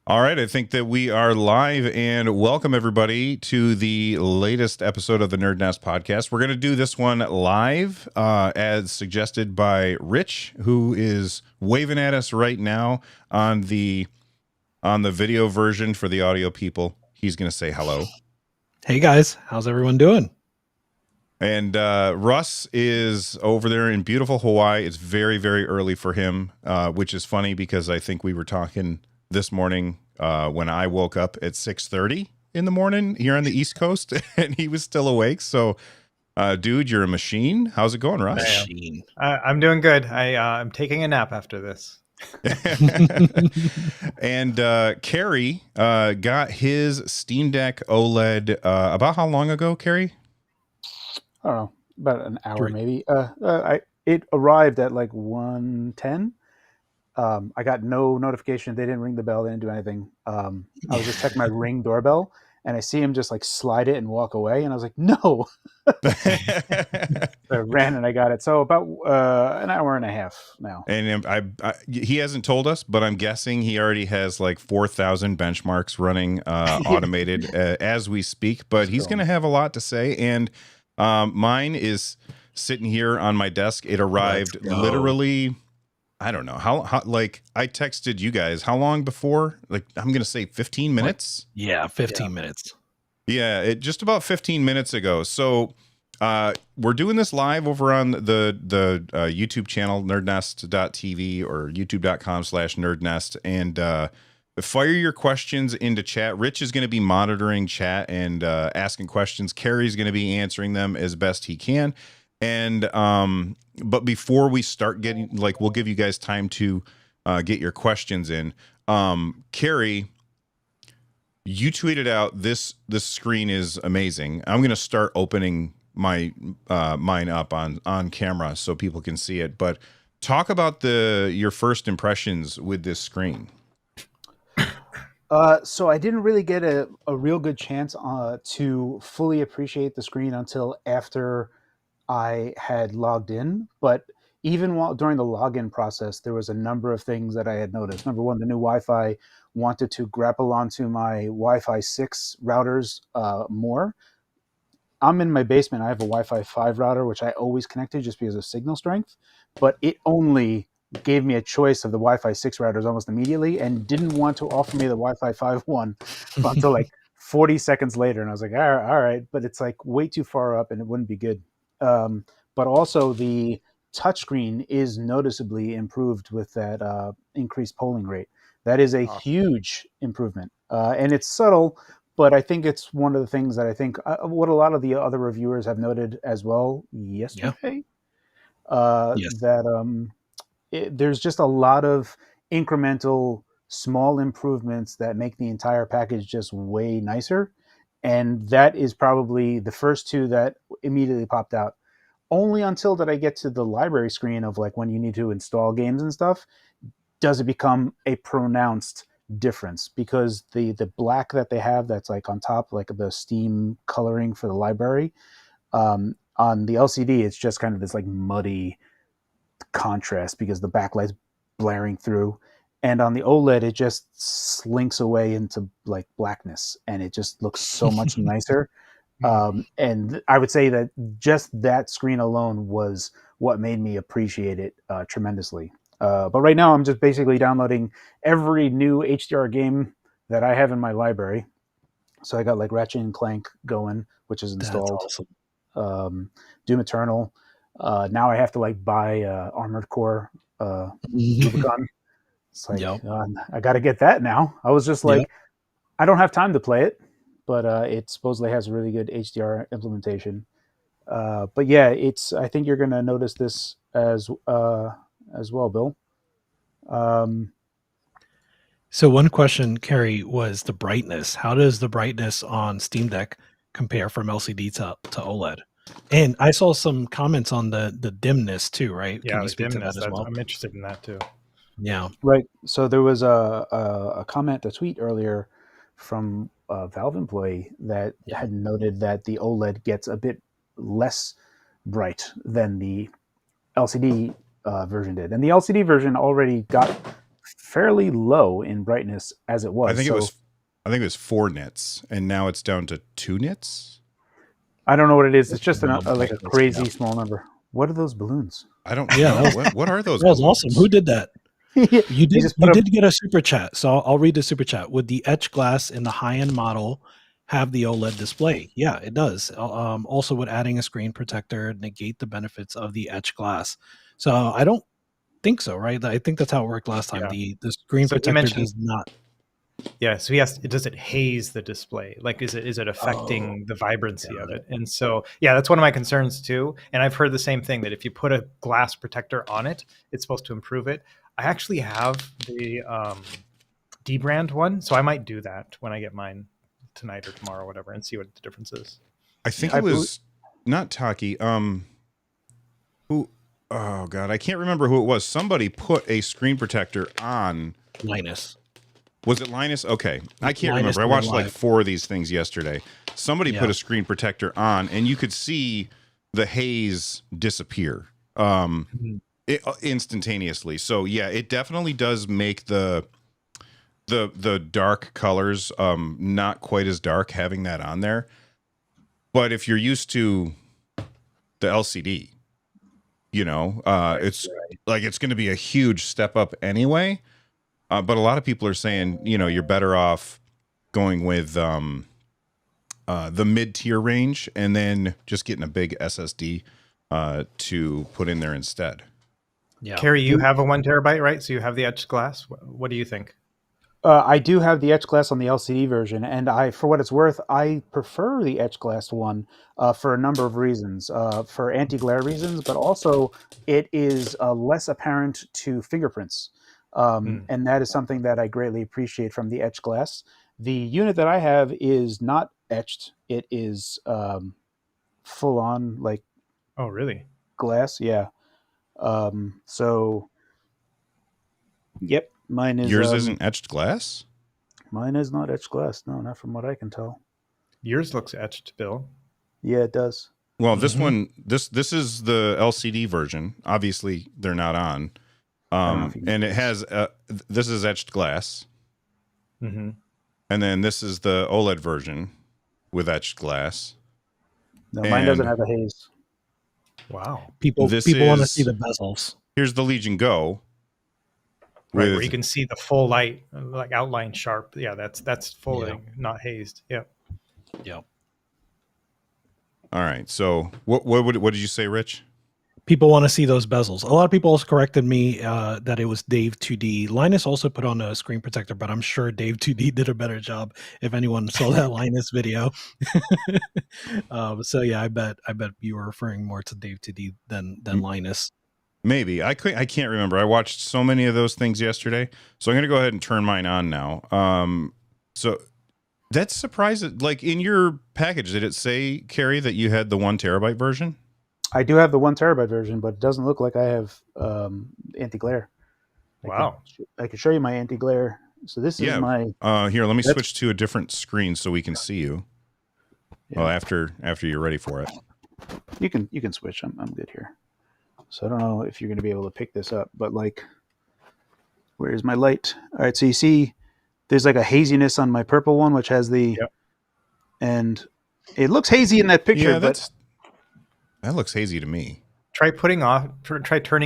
All right, I think that we are live, and welcome everybody to the latest episode of the NerdNest podcast. We're going to do this one live, as suggested by Rich, who is waving at us right now on the video version. For the audio people, he's going to say hello. Hey guys, how's everyone doing? And Russ is over there in beautiful Hawaii. It's very, very early for him, which is funny because I think we were talking this morning when I woke up at 6:30 in the morning here on the East Coast, and he was still awake. So, dude, you're a machine. How's it going, Russ? Machine. I'm doing good. I'm taking a nap after this. And Carrie got his Steam Deck OLED about how long ago, Carrie? I don't know, about an hour maybe. It arrived at like 1:10. I got no notification. They didn't ring the bell. They didn't do anything. I was just checking my Ring doorbell, and I see him just like slide it and walk away. And I was like, no. I ran and I got it. So about an hour and a half now. And he hasn't told us, but I'm guessing he already has like 4,000 benchmarks running automated as we speak. But he's going to have a lot to say. And mine is sitting here on my desk. It arrived literally, I don't know how like I texted you guys how long before, like I'm going to say 15 minutes. Yeah, 15 minutes. Yeah, just about 15 minutes ago. So we're doing this live over on the YouTube channel, nerdnest.tv or youtube.com/nerdnest. And fire your questions into chat. Rich is going to be monitoring chat and asking questions. Carrie's going to be answering them as best he can. And but before we start getting, like, we'll give you guys time to get your questions in. Carrie, you tweeted out this screen is amazing. I'm going to start opening my mine up on camera so people can see it. But talk about your first impressions with this screen. So I didn't really get a real good chance to fully appreciate the screen until after I had logged in. But even during the login process, there was a number of things that I had noticed. Number one, the new Wi-Fi wanted to grapple onto my Wi-Fi 6 routers more. I'm in my basement. I have a Wi-Fi 5 router, which I always connect to just because of signal strength. But it only gave me a choice of the Wi-Fi 6 routers almost immediately and didn't want to offer me the Wi-Fi 5 one until like 40 seconds later. And I was like, all right, but it's like way too far up and it wouldn't be good. But also the touchscreen is noticeably improved with that increased polling rate. That is a huge improvement. And it's subtle, but I think it's one of the things that I think what a lot of the other reviewers have noted as well yesterday. Yes. That there's just a lot of incremental small improvements that make the entire package just way nicer. And that is probably the first two that immediately popped out. Only until that I get to the library screen of like when you need to install games and stuff, does it become a pronounced difference, because the black that they have that's like on top, like the Steam coloring for the library, on the LCD, it's just kind of this like muddy contrast because the backlight's blaring through. And on the OLED, it just slinks away into like blackness, and it just looks so much nicer. And I would say that just that screen alone was what made me appreciate it tremendously. But right now, I'm just basically downloading every new HDR game that I have in my library. So I got like Ratchet and Clank going, which is installed. That's awesome. Doom Eternal. Now I have to like buy Armored Core Rubicon. It's like, I got to get that now. I was just like, I don't have time to play it, but it supposedly has a really good HDR implementation. But yeah, I think you're going to notice this as well, Bill. So one question, Carrie, was the brightness. How does the brightness on Steam Deck compare from LCD to OLED? And I saw some comments on the dimness too, right? Yeah, Can you speak to that as well? I'm interested in that too. Yeah. Right. So there was a comment, a tweet earlier from a Valve employee that had noted that the OLED gets a bit less bright than the LCD version did. And the LCD version already got fairly low in brightness as it was. I think it was 4 nits, and now it's down to 2 nits. I don't know what it is. It's just No, like a brightness, crazy yeah. small number. What are those balloons? I don't Yeah, know. What are those? That was balloons? awesome. Who did that? You did. just You put did get a super chat, so I'll read the super chat. Would the etch glass in the high-end model have the OLED display? Yeah, it does. Also, would adding a screen protector negate the benefits of the etch glass? So I don't think so, right? I think that's how it worked last time. Yeah. The screen So he protector mentioned- does not. Yeah, so he asked, does it haze the display? Like, is it affecting the vibrancy of it? And so, yeah, that's one of my concerns too. And I've heard the same thing, that if you put a glass protector on it, it's supposed to improve it. I actually have the D brand one, so I might do that when I get mine tonight or tomorrow or whatever, and see what the difference is. I think Yeah, it was not Taki. Who? Oh God, I can't remember who it was. Somebody put a screen protector on. Linus. Was it Linus? Okay, I can't Linus remember. I watched did like live. 4 of these things yesterday. Somebody Yeah. put a screen protector on, and you could see the haze disappear instantaneously. So yeah, it definitely does make the dark colors not quite as dark having that on there. But if you're used to the LCD, it's like it's going to be a huge step up anyway. But a lot of people are saying, you're better off going with the mid-tier range and then just getting a big SSD to put in there instead. Yeah. Carrie, you have a 1 terabyte, right? So you have the etched glass. What do you think? I do have the etch glass on the LCD version, and for what it's worth, I prefer the etch glass one for a number of reasons. For anti-glare reasons, but also it is less apparent to fingerprints. And that is something that I greatly appreciate from the etch glass. The unit that I have is not etched. It is full on like Oh, really? glass. Yeah. So, yep, mine is. Yours isn't etched glass? Mine is not etched glass. No, not from what I can tell. Yours looks etched, Bill. Yeah, it does. Well, this one, this is the LCD version. Obviously, they're not on. And it has this is etched glass, Mm-hmm. and then this is the OLED version with etched glass. No, mine doesn't And- have a haze. Wow. People This want to is- see the bezels. Here's the Legion Go. Right, where with- you can see the full light, like outline sharp. Yeah, that's fully Yeah. not hazed. Yeah. Yeah. All right. So what did you say, Rich? People want to see those bezels. A lot of people also corrected me that it was Dave 2D. Linus also put on a screen protector, but I'm sure Dave 2D did a better job if anyone saw that Linus video. So yeah, I bet you were referring more to Dave 2D than Linus. Maybe I can't remember. I watched so many of those things yesterday, so I'm gonna go ahead and turn mine on now. So that's surprising. Like in your package, did it say, Carrie, that you had the 1 terabyte version? I do have the 1 terabyte version, but it doesn't look like I have anti-glare. Wow. I can show you my anti-glare. So this is Yeah. my. Here, let me That's- switch to a different screen so we can see you. Yeah. Well, after you're ready for it. You can switch. I'm good here. So I don't know if you're going to be able to pick this up, but like, where's my light? All right, so you see, there's like a haziness on my purple one, which has the, Yep. and it looks hazy in that picture, Yeah, but that looks hazy to me. Try turning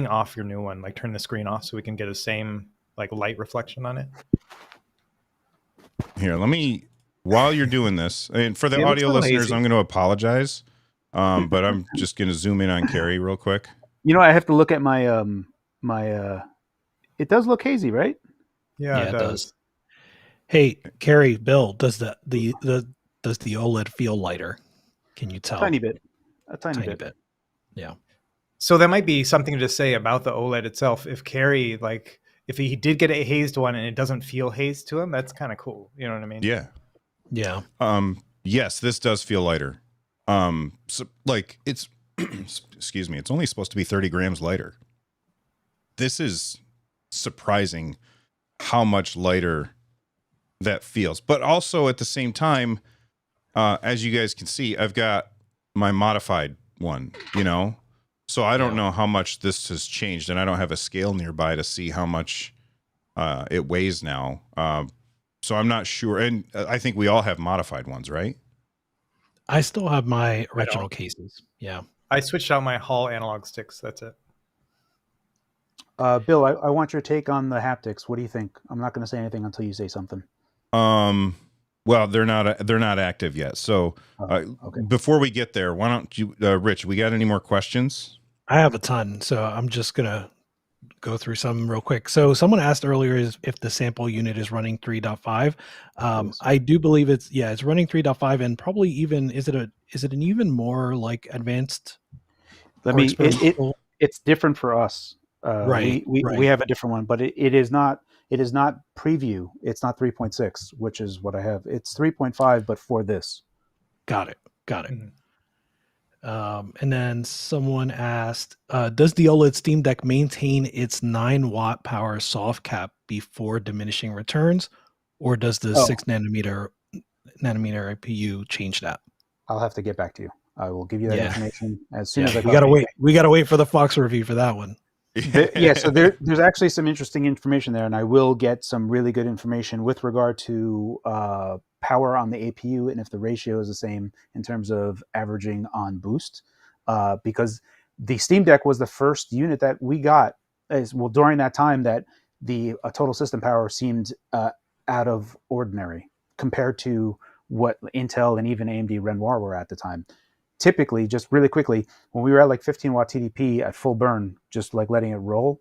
off your new one. Like turn the screen off so we can get the same like light reflection on it. Here, while you're doing this, and for the Yeah, it looks audio a little listeners, hazy. I'm going to apologize, but I'm just going to zoom in on Carrie real quick. I have to look at my it does look hazy, right? Yeah, Yeah, it it does. does. Hey, Carrie, Bill, does the OLED feel lighter? Can you tell? Tiny bit. A tiny, Tiny bit. bit. Yeah. So that might be something to say about the OLED itself. If Carrie, like, if he did get a hazed one and it doesn't feel hazed to him, that's kind of cool. You know what I mean? Yeah. Yeah. Yes, this does feel lighter. So, like it's excuse me, it's only supposed to be 30 grams lighter. This is surprising how much lighter that feels. But also at the same time, as you guys can see, I've got my modified one, so I don't know how much this has changed, and I don't have a scale nearby to see how much it weighs now. So I'm not sure. And I think we all have modified ones, right? I still have my original cases. Yeah. I switched out my Hall analog sticks. That's it. Bill, I want your take on the haptics. What do you think? I'm not going to say anything until you say something. Well, they're not active yet. So Okay. before we get there, why don't you, Rich, we got any more questions? I have a ton, so I'm just gonna go through some real quick. So someone asked earlier if the sample unit is running 3.5. Yes. I do believe it's running 3.5, and probably even is it an even more like advanced? It's different for us. Right. We have a different one, but it is not preview. It's not 3.6, which is what I have. It's 3.5, but for this. Got it. Mhm. And then someone asked, does the OLED Steam Deck maintain its 9-watt power soft cap before diminishing returns, or does the 6 nanometer IPU change that? I'll have to get back to you. I will give you that information as soon as I we gotta wait. We gotta wait for the Fox review for that one. So there's actually some interesting information there, and I will get some really good information with regard to power on the APU and if the ratio is the same in terms of averaging on boost, because the Steam Deck was the first unit that we got during that time that the total system power seemed out of ordinary compared to what Intel and even AMD Renoir were at the time. Typically, just really quickly, when we were at like 15 watt TDP at full burn, just like letting it roll,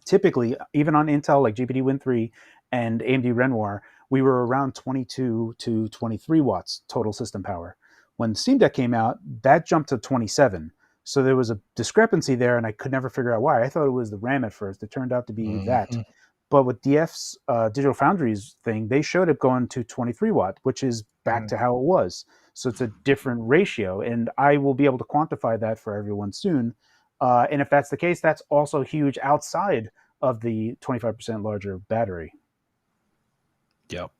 typically, even on Intel like GPD Win 3 and AMD Renoir, we were around 22 to 23 watts total system power. When Steam Deck came out, that jumped to 27. So there was a discrepancy there, and I could never figure out why. I thought it was the RAM at first. It turned out to be that. But with DF's Digital Foundry's thing, they showed it going to 23 watt, which is back to how it was. So it's a different ratio, and I will be able to quantify that for everyone soon. And if that's the case, that's also huge outside of the 25% larger battery. Yep.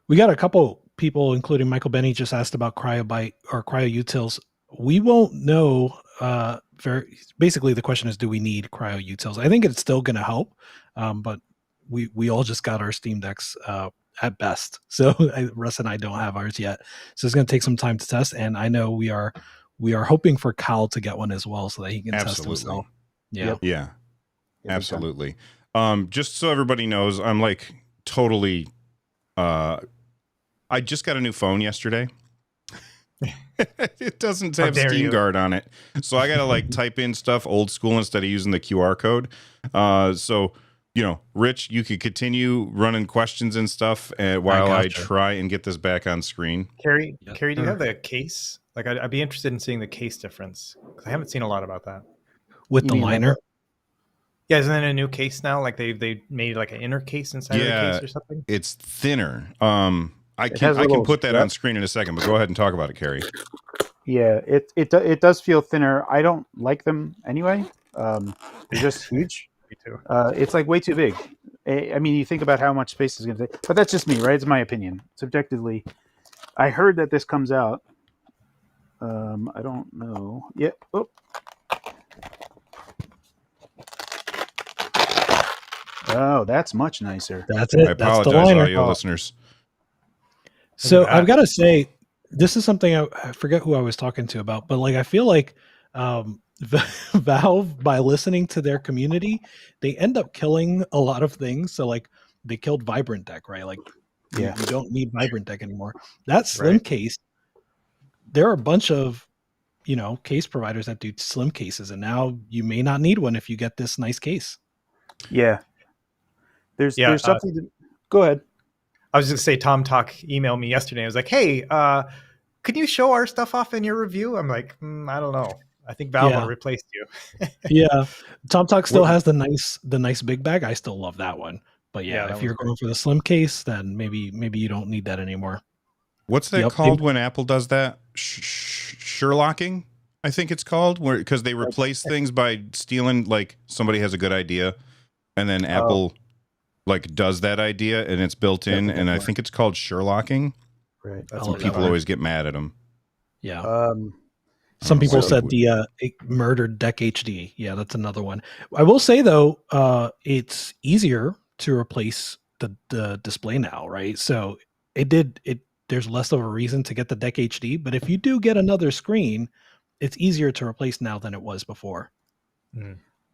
We got a couple people, including Michael Benny, just asked about CryoByte or cryo-utils. We won't know. Basically, the question is, do we need cryo-utils? I think it's still going to help, but we all just got our Steam Decks at best. So Russ and I don't have ours yet. So it's going to take some time to test. And I know we are hoping for Kyle to get one as well so that he can test himself. Yeah. Yeah. Absolutely. Just so everybody knows, I'm like totally, I just got a new phone yesterday. It doesn't have Steam Guard on it. So I got to like type in stuff old school instead of using the QR code. So, you know, Rich, you could continue running questions and stuff while I try and get this back on screen. Carrie, do you have the case? Like, I'd be interested in seeing the case difference, because I haven't seen a lot about that. With the liner? Yeah, isn't it a new case now? Like they made like an inner case inside of the case or something? It's thinner. I can put that on screen in a second, but go ahead and talk about it, Carrie. Yeah, it does feel thinner. I don't like them anyway. They're just huge. Me too. It's like way too big. I mean, you think about how much space is going to take, but that's just me, right? It's my opinion. Subjectively, I heard that this comes out. I don't know. Yeah. Oh. Oh, that's much nicer. That's it. I apologize, audio listeners. So I've got to say, this is something I forget who I was talking to about, but like I feel like Valve, by listening to their community, they end up killing a lot of things. So like they killed Vibrant Deck, right? Like you don't need Vibrant Deck anymore. That slim case, there are a bunch of case providers that do slim cases, and now you may not need one if you get this nice case. Yeah. There's something to go ahead. I was just going to say, Tom Talk emailed me yesterday. I was like, hey, could you show our stuff off in your review? I'm like, I don't know. I think Valve replaced you. Yeah. Tom Talk still has the nice big bag. I still love that one. But if you're going for the slim case, then maybe you don't need that anymore. What's that called when Apple does that? Sherlocking, I think it's called, because they replace things by stealing, like somebody has a good idea and then Apple like does that idea and it's built in, and I think it's called Sherlocking. Right. That's when people always get mad at them. Yeah. Some don't know people why said people would- it murdered Deck HD. Yeah, that's another one. I will say though, it's easier to replace the display now, right? So it. There's less of a reason to get the Deck HD, but if you do get another screen, it's easier to replace now than it was before.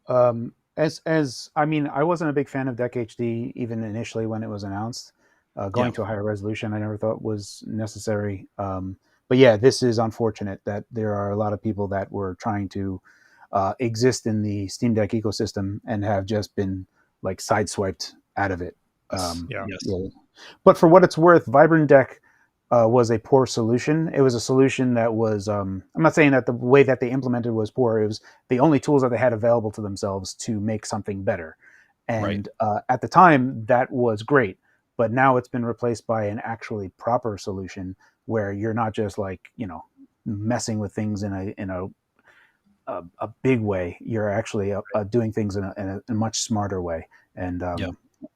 As I mean, I wasn't a big fan of Deck HD even initially when it was announced. Going to a higher resolution, I never thought was necessary. But yeah, this is unfortunate that there are a lot of people that were trying to exist in the Steam Deck ecosystem and have just been like sideswiped out of it. Yeah. Yes. But for what it's worth, Vibrant Deck was a poor solution. It was a solution that was, I'm not saying that the way that they implemented was poor. It was the only tools that they had available to themselves to make something better. And at the time, that was great. But now it's been replaced by an actually proper solution where you're not just like, messing with things in a big way. You're actually doing things in a much smarter way. And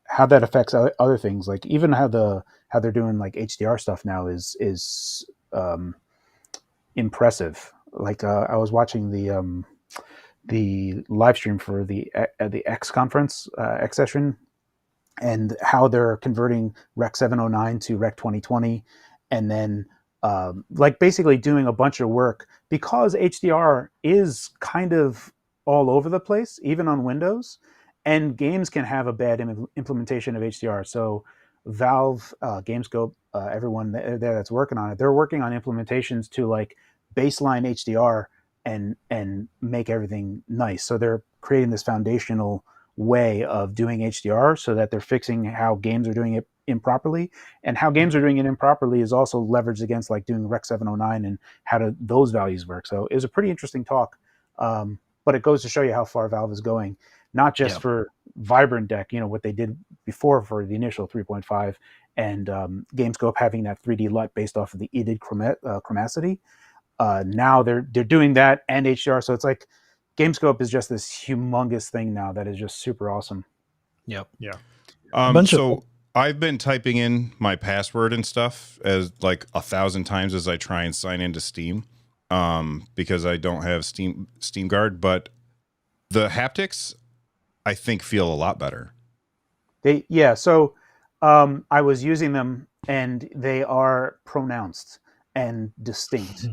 how that affects other things, like even how they're doing like HDR stuff now is impressive. Like I was watching the live stream for the X conference, X session, and how they're converting Rec 709 to Rec 2020, and then like basically doing a bunch of work because HDR is kind of all over the place, even on Windows, and games can have a bad implementation of HDR. So Valve, Gamescope, everyone there that's working on it, they're working on implementations to like baseline HDR and make everything nice. So they're creating this foundational way of doing HDR so that they're fixing how games are doing it improperly, and how games are doing it improperly is also leveraged against like doing Rec 709 and how do those values work. So it was a pretty interesting talk, but it goes to show you how far Valve is going, not just for Vibrant Deck, what they did before for the initial 3.5, and Gamescope having that 3D LUT based off of the EDID chromacity. Now they're doing that and HDR, so it's like Gamescope is just this humongous thing now that is just super awesome. Yeah. So I've been typing in my password and stuff as like 1,000 times as I try and sign into Steam, because I don't have Steam Guard, but the haptics I think feel a lot better. So I was using them and they are pronounced and distinct.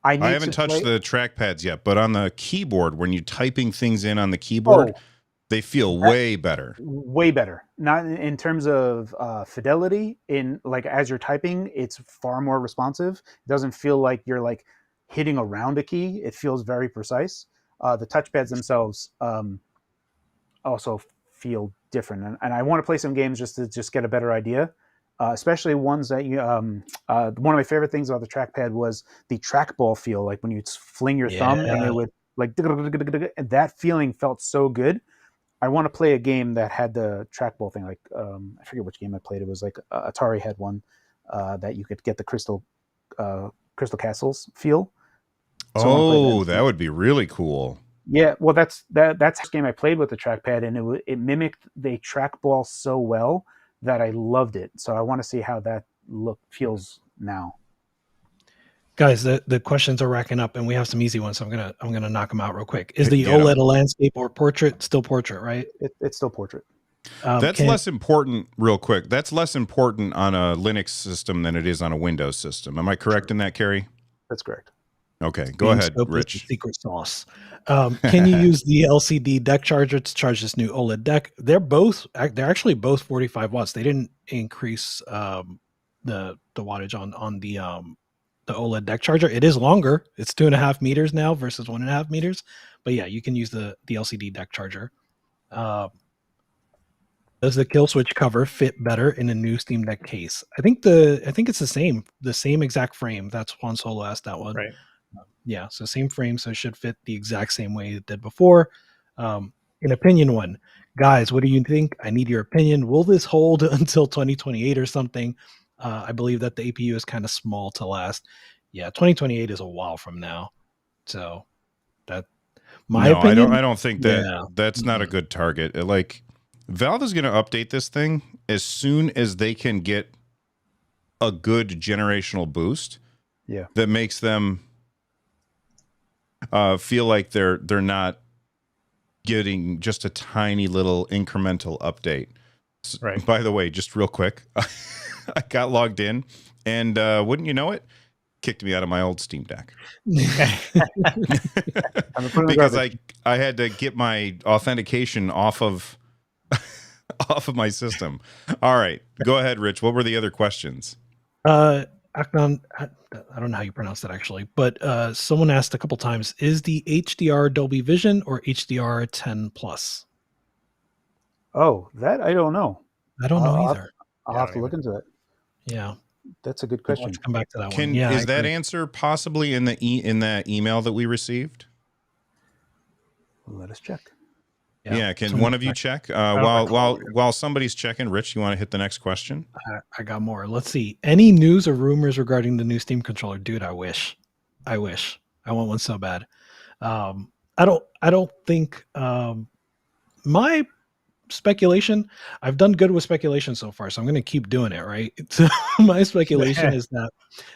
I haven't touched the trackpads yet, but on the keyboard, when you're typing things in on the keyboard, they feel way better. Way better. Not in terms of fidelity. In like as you're typing, it's far more responsive. It doesn't feel like you're like hitting around a key. It feels very precise. The touchpads themselves also feel different, and I want to play some games just to get a better idea. Especially ones that you one of my favorite things about the trackpad was the trackball feel, like when you fling your thumb and it would like, and that feeling felt so good. I want to play a game that had the trackball thing, like I forget which game I played. It was like Atari had one that you could get the Crystal Castles feel. So that would be really cool. Yeah, well, that's the game I played with the trackpad, and it mimicked the trackball so well that I loved it. So I want to see how that feels now. Guys, the questions are racking up, and we have some easy ones. So I'm gonna knock them out real quick. Is the OLED a landscape or portrait? Still portrait, right? It's still portrait. That's less important. Real quick, that's less important on a Linux system than it is on a Windows system. Am I correct in that, Carrie? That's correct. Okay, go ahead, Rich. Secret sauce. Can you use the LCD deck charger to charge this new OLED deck? They're actually both 45 watts. They didn't increase the wattage on the OLED deck charger. It is longer. It's 2.5 meters now versus 1.5 meters. But yeah, you can use the LCD deck charger. Does the kill switch cover fit better in a new Steam Deck case? I think it's the same exact frame. That's Juan Solo asked that one. Right. Yeah, so same frame, so it should fit the exact same way it did before. An opinion one. Guys, what do you think? I need your opinion. Will this hold until 2028 or something? I believe that the APU is kind of small to last. Yeah, 2028 is a while from now. So that my opinion. I don't think that's not a good target. Like Valve is going to update this thing as soon as they can get a good generational boost. Yeah. That makes them feel like they're not getting just a tiny little incremental update. Right. By the way, just real quick, I got logged in, and wouldn't you know it, kicked me out of my old Steam Deck because I had to get my authentication off of my system. All right, go ahead, Rich. What were the other questions? Aknon, I don't know how you pronounce that actually, but someone asked a couple times, is the HDR Dolby Vision or HDR 10 Plus? Oh, that I don't know. I don't know either. I'll have to look into it. Yeah. That's a good I'll question. have to come back to that one. Yeah, Is that answer possibly in the in that email that we received? Let us check. Yeah, can one of you check while somebody's checking? Rich, you want to hit the next question? I got more. Let's see. Any news or rumors regarding the new Steam controller? Dude, I wish. I want one so bad. I don't think my speculation, I've done good with speculation so far, so I'm going to keep doing it, right? So my speculation is that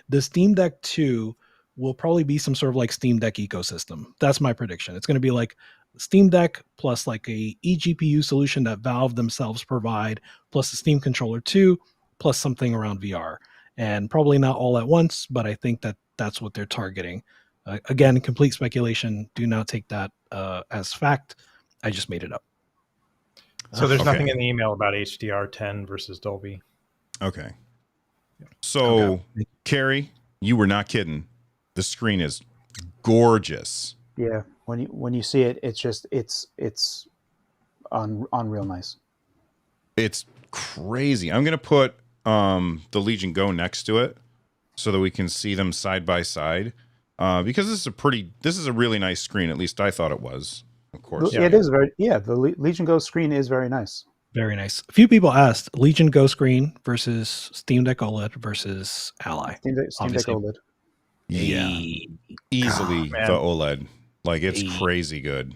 the Steam Deck 2 will probably be some sort of like Steam Deck ecosystem. That's my prediction. It's going to be like Steam Deck plus like a eGPU solution that Valve themselves provide, plus the Steam Controller 2, plus something around VR. And probably not all at once, but I think that that's what they're targeting. Again, complete speculation. Do not take that as fact. I just made it up. So there's nothing in the email about HDR10 versus Dolby. Okay. So, Carrie, you were not kidding. The screen is gorgeous. Yeah, when you see it, it's on real nice. It's crazy. I'm gonna put the Legion Go next to it so that we can see them side by side. Because this is a really nice screen. At least I thought it was. Of course, it is very. Yeah, the Legion Go screen is very nice. Very nice. A few people asked Legion Go screen versus Steam Deck OLED versus Ally. Steam Deck OLED. Yeah, easily the OLED. Like it's crazy good.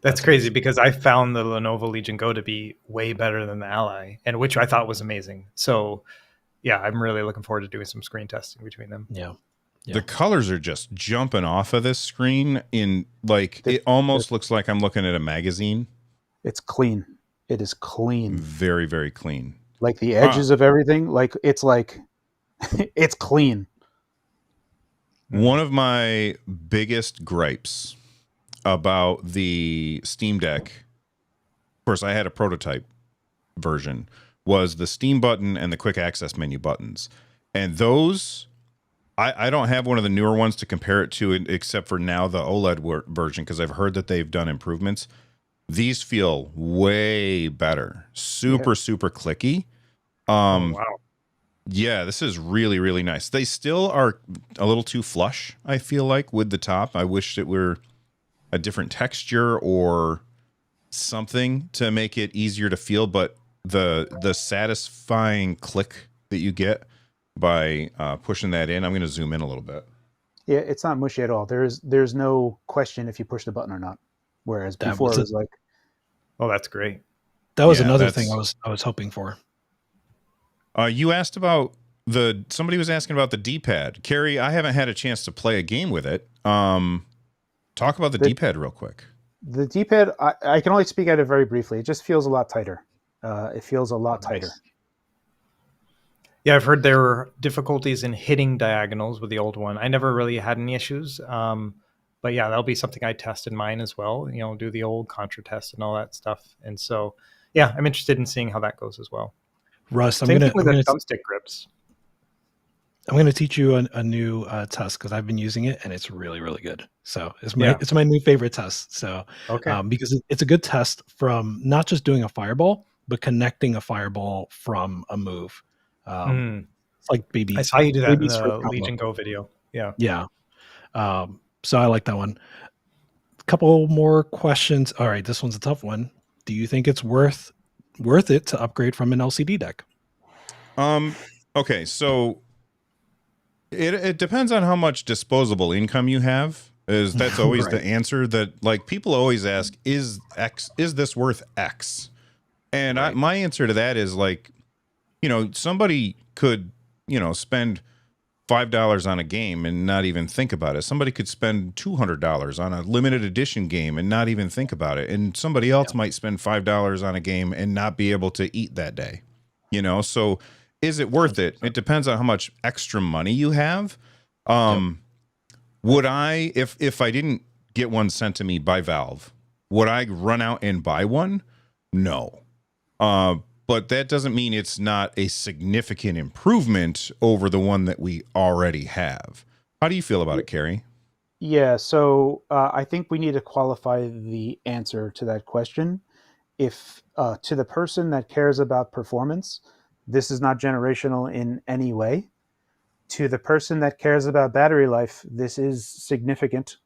That's crazy because I found the Lenovo Legion Go to be way better than the Ally, and which I thought was amazing. So, yeah, I'm really looking forward to doing some screen testing between them. Yeah. The colors are just jumping off of this screen in like it almost looks like I'm looking at a magazine. It's clean. It is clean. Very, very clean. Like the edges of everything, it's clean. One of my biggest gripes about the Steam Deck, of course, I had a prototype version, was the Steam button and the quick access menu buttons. And those, I don't have one of the newer ones to compare it to, except for now the OLED version, because I've heard that they've done improvements. These feel way better. Super clicky. Wow. Yeah, this is really, really nice. They still are a little too flush, I feel like, with the top. I wish it were a different texture or something to make it easier to feel, but the satisfying click that you get by pushing that in, I'm going to zoom in a little bit. Yeah, it's not mushy at all. There's no question if you push the button or not. Whereas before it was like, oh, that's great. That was another thing I was hoping for. You asked about somebody was asking about the D-pad. Carrie, I haven't had a chance to play a game with it. Talk about the D-pad real quick. The D-pad, I can only speak at it very briefly. It just feels a lot tighter. It feels a lot tighter. Yeah, I've heard there were difficulties in hitting diagonals with the old one. I never really had any issues. But yeah, that'll be something I test in mine as well. Do the old contra test and all that stuff. And so, yeah, I'm interested in seeing how that goes as well. Russ, Same thing with the thumbstick grips. I'm going to teach you a new test because I've been using it and it's really, really good. So it's my new favorite test. So because it's a good test from not just doing a fireball, but connecting a fireball from a move. It's like baby. I saw you do that in the Legion Go video. Yeah. Yeah. So I like that one. A couple more questions. All right, this one's a tough one. Do you think it's worth it to upgrade from an LCD deck? Okay, so it depends on how much disposable income you have. That's always the answer that like people always ask, is this worth X? And my answer to that is like, somebody could, spend $5 on a game and not even think about it. Somebody could spend $200 on a limited edition game and not even think about it. And somebody else might spend $5 on a game and not be able to eat that day. You know, so is it worth it? It depends on how much extra money you have. Would I, if I didn't get one sent to me by Valve, would I run out and buy one? No. But that doesn't mean it's not a significant improvement over the one that we already have. How do you feel about it, Carrie? Yeah, so I think we need to qualify the answer to that question. If to the person that cares about performance, this is not generational in any way. To the person that cares about battery life, this is significant.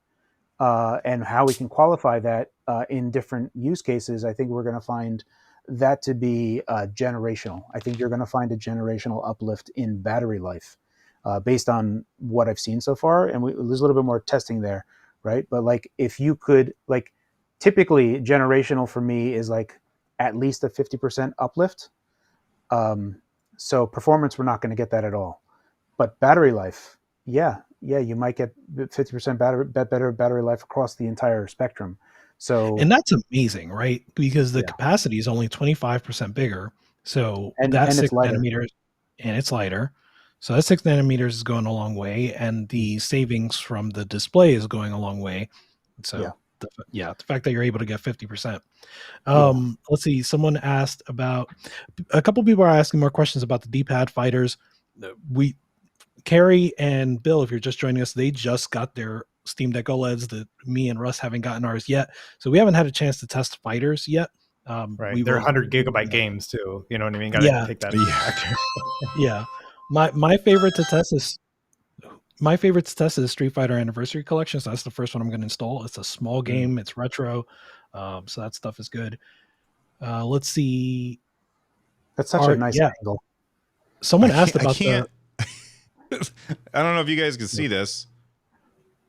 And how we can qualify that in different use cases, I think we're going to find that to be generational. I think you're going to find a generational uplift in battery life based on what I've seen so far. And there's a little bit more testing there, right? But like, if you could, like, typically generational for me is like at least a 50% uplift. So performance, we're not going to get that at all. But battery life, yeah, you might get 50% better battery life across the entire spectrum. So, and that's amazing, right? Because the capacity is only 25% bigger. So and that's it's 6 lighter. nanometers, and it's lighter. So that 6 nanometers is going a long way, and the savings from the display is going a long way. So the fact that you're able to get 50%. Let's see. Someone asked about, a couple people are asking more questions about the D-pad fighters. Carrie and Bill, if you're just joining us, they just got their Steam Deck OLEDs. That me and Russ haven't gotten ours yet, so we haven't had a chance to test fighters yet. Right, they're 100 gigabyte games too. You know what I mean? Got to take that. Yeah, my favorite to test is Street Fighter Anniversary Collection. So that's the first one I'm going to install. It's a small game. It's retro, so that stuff is good. Let's see. That's such a nice angle. Someone asked about the. I don't know if you guys can see this.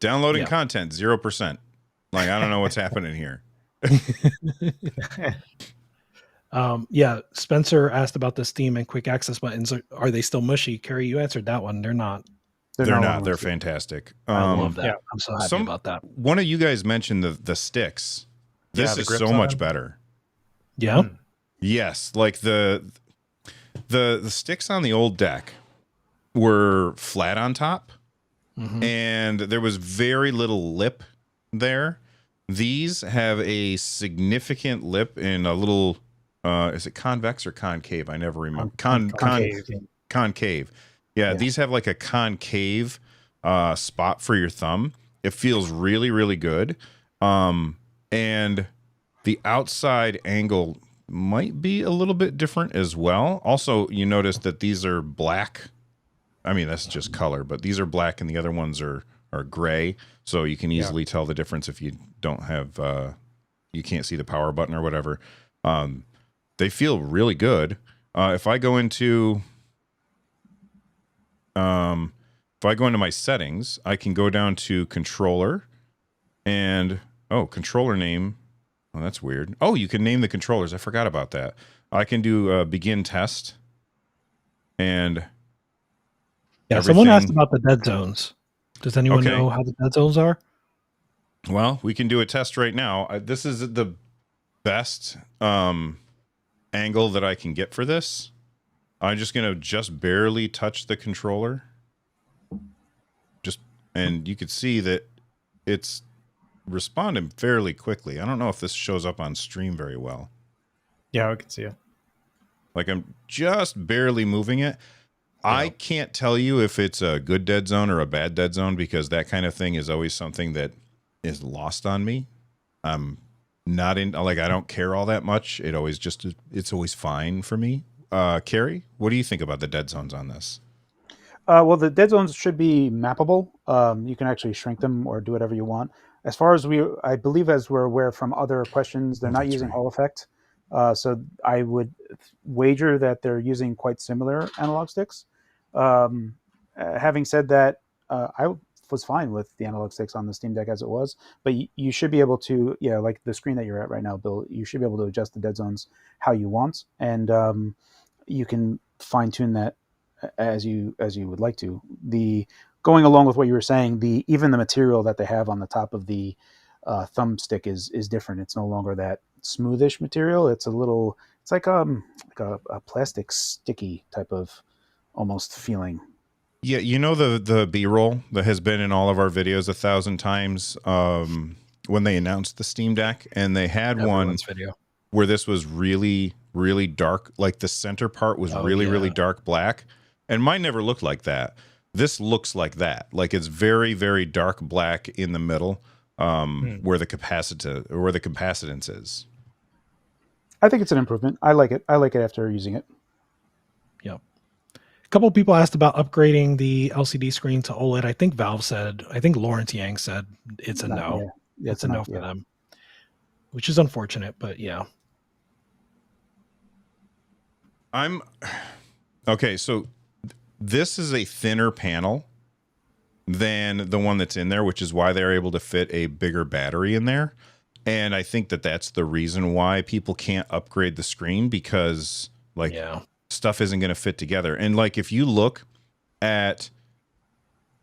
Downloading content 0%. Like, I don't know what's happening here. Spencer asked about the Steam and quick access buttons. Are they still mushy? Carrie, you answered that one. They're not. They're not. They're fantastic. I love that. I'm so happy about that. One of you guys mentioned the sticks. This is so much better. Yeah. Yes, like the sticks on the old deck were flat on top, and there was very little lip there. These have a significant lip and a little is it convex or concave? I never remember. Concave. Yeah, these have like a concave spot for your thumb. It feels really, really good. And the outside angle might be a little bit different as well. Also, you notice that these are black. I mean, that's just color, but these are black and the other ones are gray. So you can easily tell the difference if you don't have, you can't see the power button or whatever. They feel really good. If I go into my settings, I can go down to controller and controller name. Oh, that's weird. Oh, you can name the controllers. I forgot about that. I can do begin test and someone asked about the dead zones. Does anyone know how the dead zones are? Well, we can do a test right now. This is the best angle that I can get for this. I'm just going to barely touch the controller. And you could see that it's responding fairly quickly. I don't know if this shows up on stream very well. Yeah, I can see it. Like, I'm just barely moving it. I can't tell you if it's a good dead zone or a bad dead zone, because that kind of thing is always something that is lost on me. I'm not in, like, I don't care all that much. It's always fine for me. Carrie, what do you think about the dead zones on this? Well, the dead zones should be mappable. You can actually shrink them or do whatever you want. As far as I believe, as we're aware from other questions, they're not using Hall Effect. So I would wager that they're using quite similar analog sticks. Having said that, I was fine with the analog sticks on the Steam Deck as it was, but you should be able to, like the screen that you're at right now, Bill, you should be able to adjust the dead zones how you want, and you can fine tune that as you would like to. The going along with what you were saying, even the material that they have on the top of the thumbstick is different. It's no longer that smoothish material. It's like a plastic sticky type of almost feeling. Yeah, you know the B-roll that has been in all of our videos 1,000 times when they announced the Steam Deck, and they had Everyone's video. where this was really, really dark, like the center part was really dark black, and mine never looked like that. This looks like that. Like it's very, very dark black in the middle where the capacitance is. I think it's an improvement. I like it. I like it after using it. Yep. A couple of people asked about upgrading the LCD screen to OLED. I think Lawrence Yang said it's a no. Yeah, it's a no for them, which is unfortunate, but yeah. Okay, so this is a thinner panel than the one that's in there, which is why they're able to fit a bigger battery in there. And I think that's the reason why people can't upgrade the screen, because stuff isn't going to fit together. And like if you look at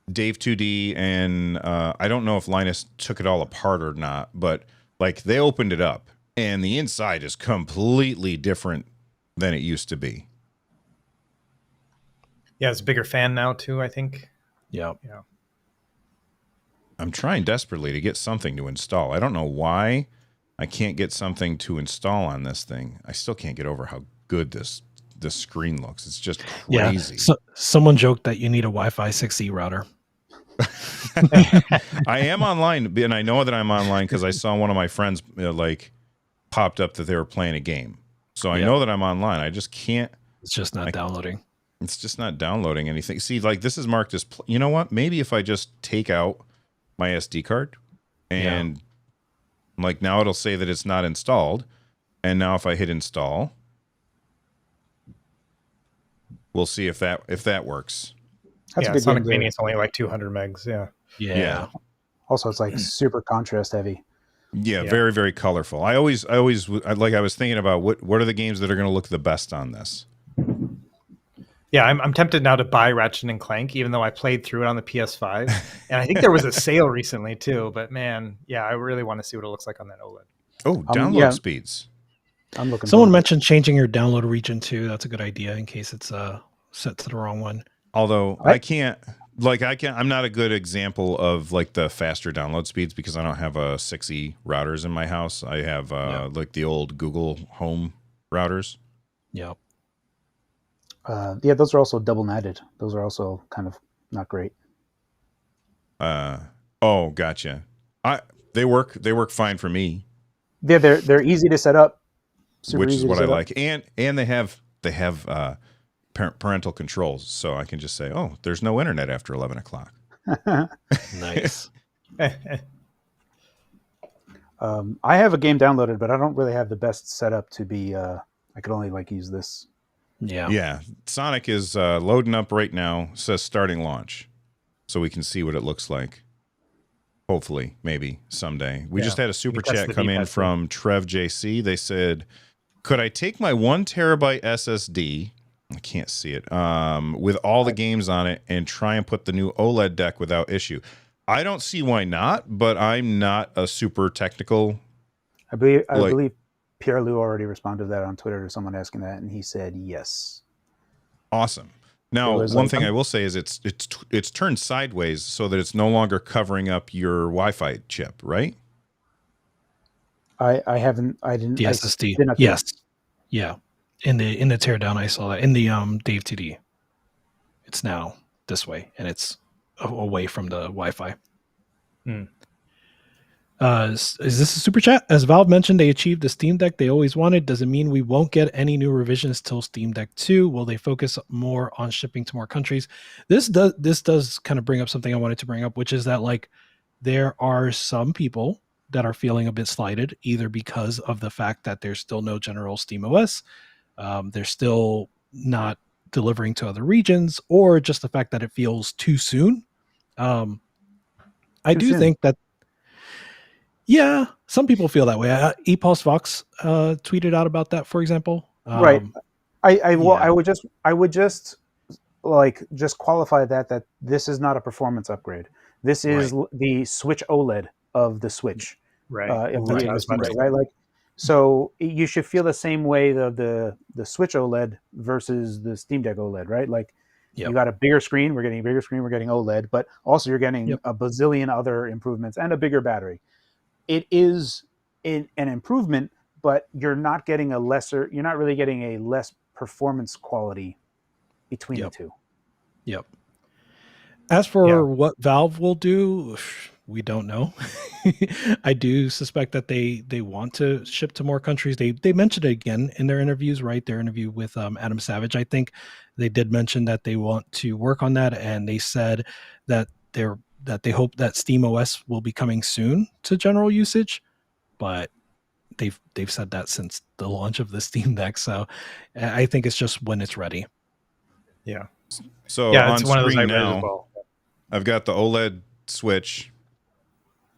Dave 2D and I don't know if Linus took it all apart or not, but like they opened it up and the inside is completely different than it used to be. Yeah, it's a bigger fan now too, I think. Yeah. I'm trying desperately to get something to install. I don't know why I can't get something to install on this thing. I still can't get over how good this screen looks. It's just crazy. Yeah. So, someone joked that you need a Wi-Fi 6E router. I am online, and I know that I'm online because I saw one of my friends popped up that they were playing a game. So I know that I'm online. I just can't. It's just not downloading. It's just not downloading anything. See, like this is marked as, you know what? Maybe if I just take out my SD card and like now it'll say that it's not installed. And now if I hit install, we'll see if that works. That's a good Sonic game. Mania is only like 200 megs. Yeah. Also, it's like super contrast heavy. Yeah, very, very colorful. I was thinking about what are the games that are going to look the best on this. Yeah, I'm tempted now to buy Ratchet and Clank, even though I played through it on the PS5. And I think there was a sale recently too. But man, I really want to see what it looks like on that OLED. Oh, download speeds. I'm looking. Someone mentioned changing your download region too. That's a good idea in case it's set to the wrong one. Although I'm not a good example of like the faster download speeds because I don't have a 6E routers in my house. I have like the old Google Home routers. Yep. Those are also double natted. Those are also kind of not great. Oh, gotcha. They work fine for me. Yeah, they're easy to set up, which is what I like. And they have parental controls, so I can just say, "Oh, there's no internet after 11 o'clock." Nice. I have a game downloaded, but I don't really have the best setup to be. I could only use this. Yeah. Sonic is loading up right now. It says starting launch, so we can see what it looks like. Hopefully, maybe someday. We just had a super chat come in from Trev JC. They said, "Could I take my 1 terabyte SSD? I can't see it. With all the games on it and try and put the new OLED deck without issue." I don't see why not, but I'm not a super technical. I believe Pierre Lou already responded to that on Twitter to someone asking that, and he said yes. Awesome. Now, one thing I will say is it's turned sideways so that it's no longer covering up your Wi-Fi chip, right? I didn't. The SSD. Yes. Yeah. In the teardown, I saw that in the Dave 2D. It's now this way, and it's away from the Wi-Fi. Is this a super chat? As Valve mentioned, they achieved the Steam Deck they always wanted. Does it mean we won't get any new revisions till Steam Deck 2? Will they focus more on shipping to more countries? This does kind of bring up something I wanted to bring up, which is that like there are some people that are feeling a bit slighted, either because of the fact that there's still no general Steam OS, they're still not delivering to other regions, or just the fact that it feels too soon. I do think that. Yeah, some people feel that way. Epulse Vox tweeted out about that, for example. Right. I would just like just qualify that this is not a performance upgrade. This is the Switch OLED of the Switch, Right. of Right. the Steam Deck, right? Like, so you should feel the same way of the Switch OLED versus the Steam Deck OLED, right? Like, Yep. you got a bigger screen, we're getting a bigger screen, we're getting OLED, but also you're getting Yep. a bazillion other improvements and a bigger battery. It is an improvement, but you're not really getting a less performance quality between the two. Yep. As for what Valve will do, we don't know. I do suspect that they want to ship to more countries. They mentioned it again in their interviews, right? Their interview with Adam Savage. I think they did mention that they want to work on that, and they said that they hope that SteamOS will be coming soon to general usage, but they've said that since the launch of the Steam Deck. So I think it's just when it's ready. Yeah. So yeah, on it's one of those I screen read now, as well. I've got the OLED Switch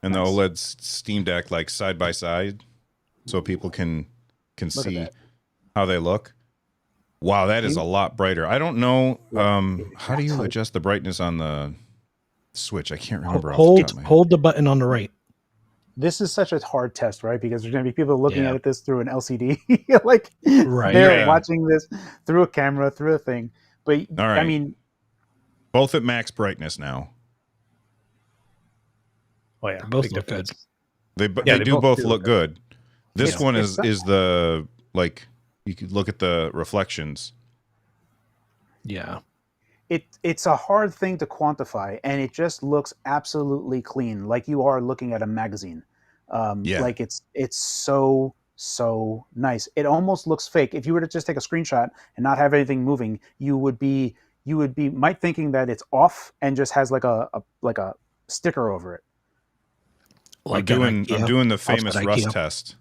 and the OLED Steam Deck like side by side, so people can see how they look. Wow, that is a lot brighter. I don't know. How do you adjust the brightness on the Switch? I can't remember. Hold the button on the right. This is such a hard test, right? Because there's going to be people looking at this through an LCD, like they're watching this through a camera, through a thing. But I mean, both at max brightness now. Oh yeah, both look good. They do both look good. This one is the, like, you could look at the reflections. Yeah. It's a hard thing to quantify, and it just looks absolutely clean, like you are looking at a magazine. Like it's so nice. It almost looks fake. If you were to just take a screenshot and not have anything moving, you would be might thinking that it's off and just has like a sticker over it. Like I'm doing the famous Rust test,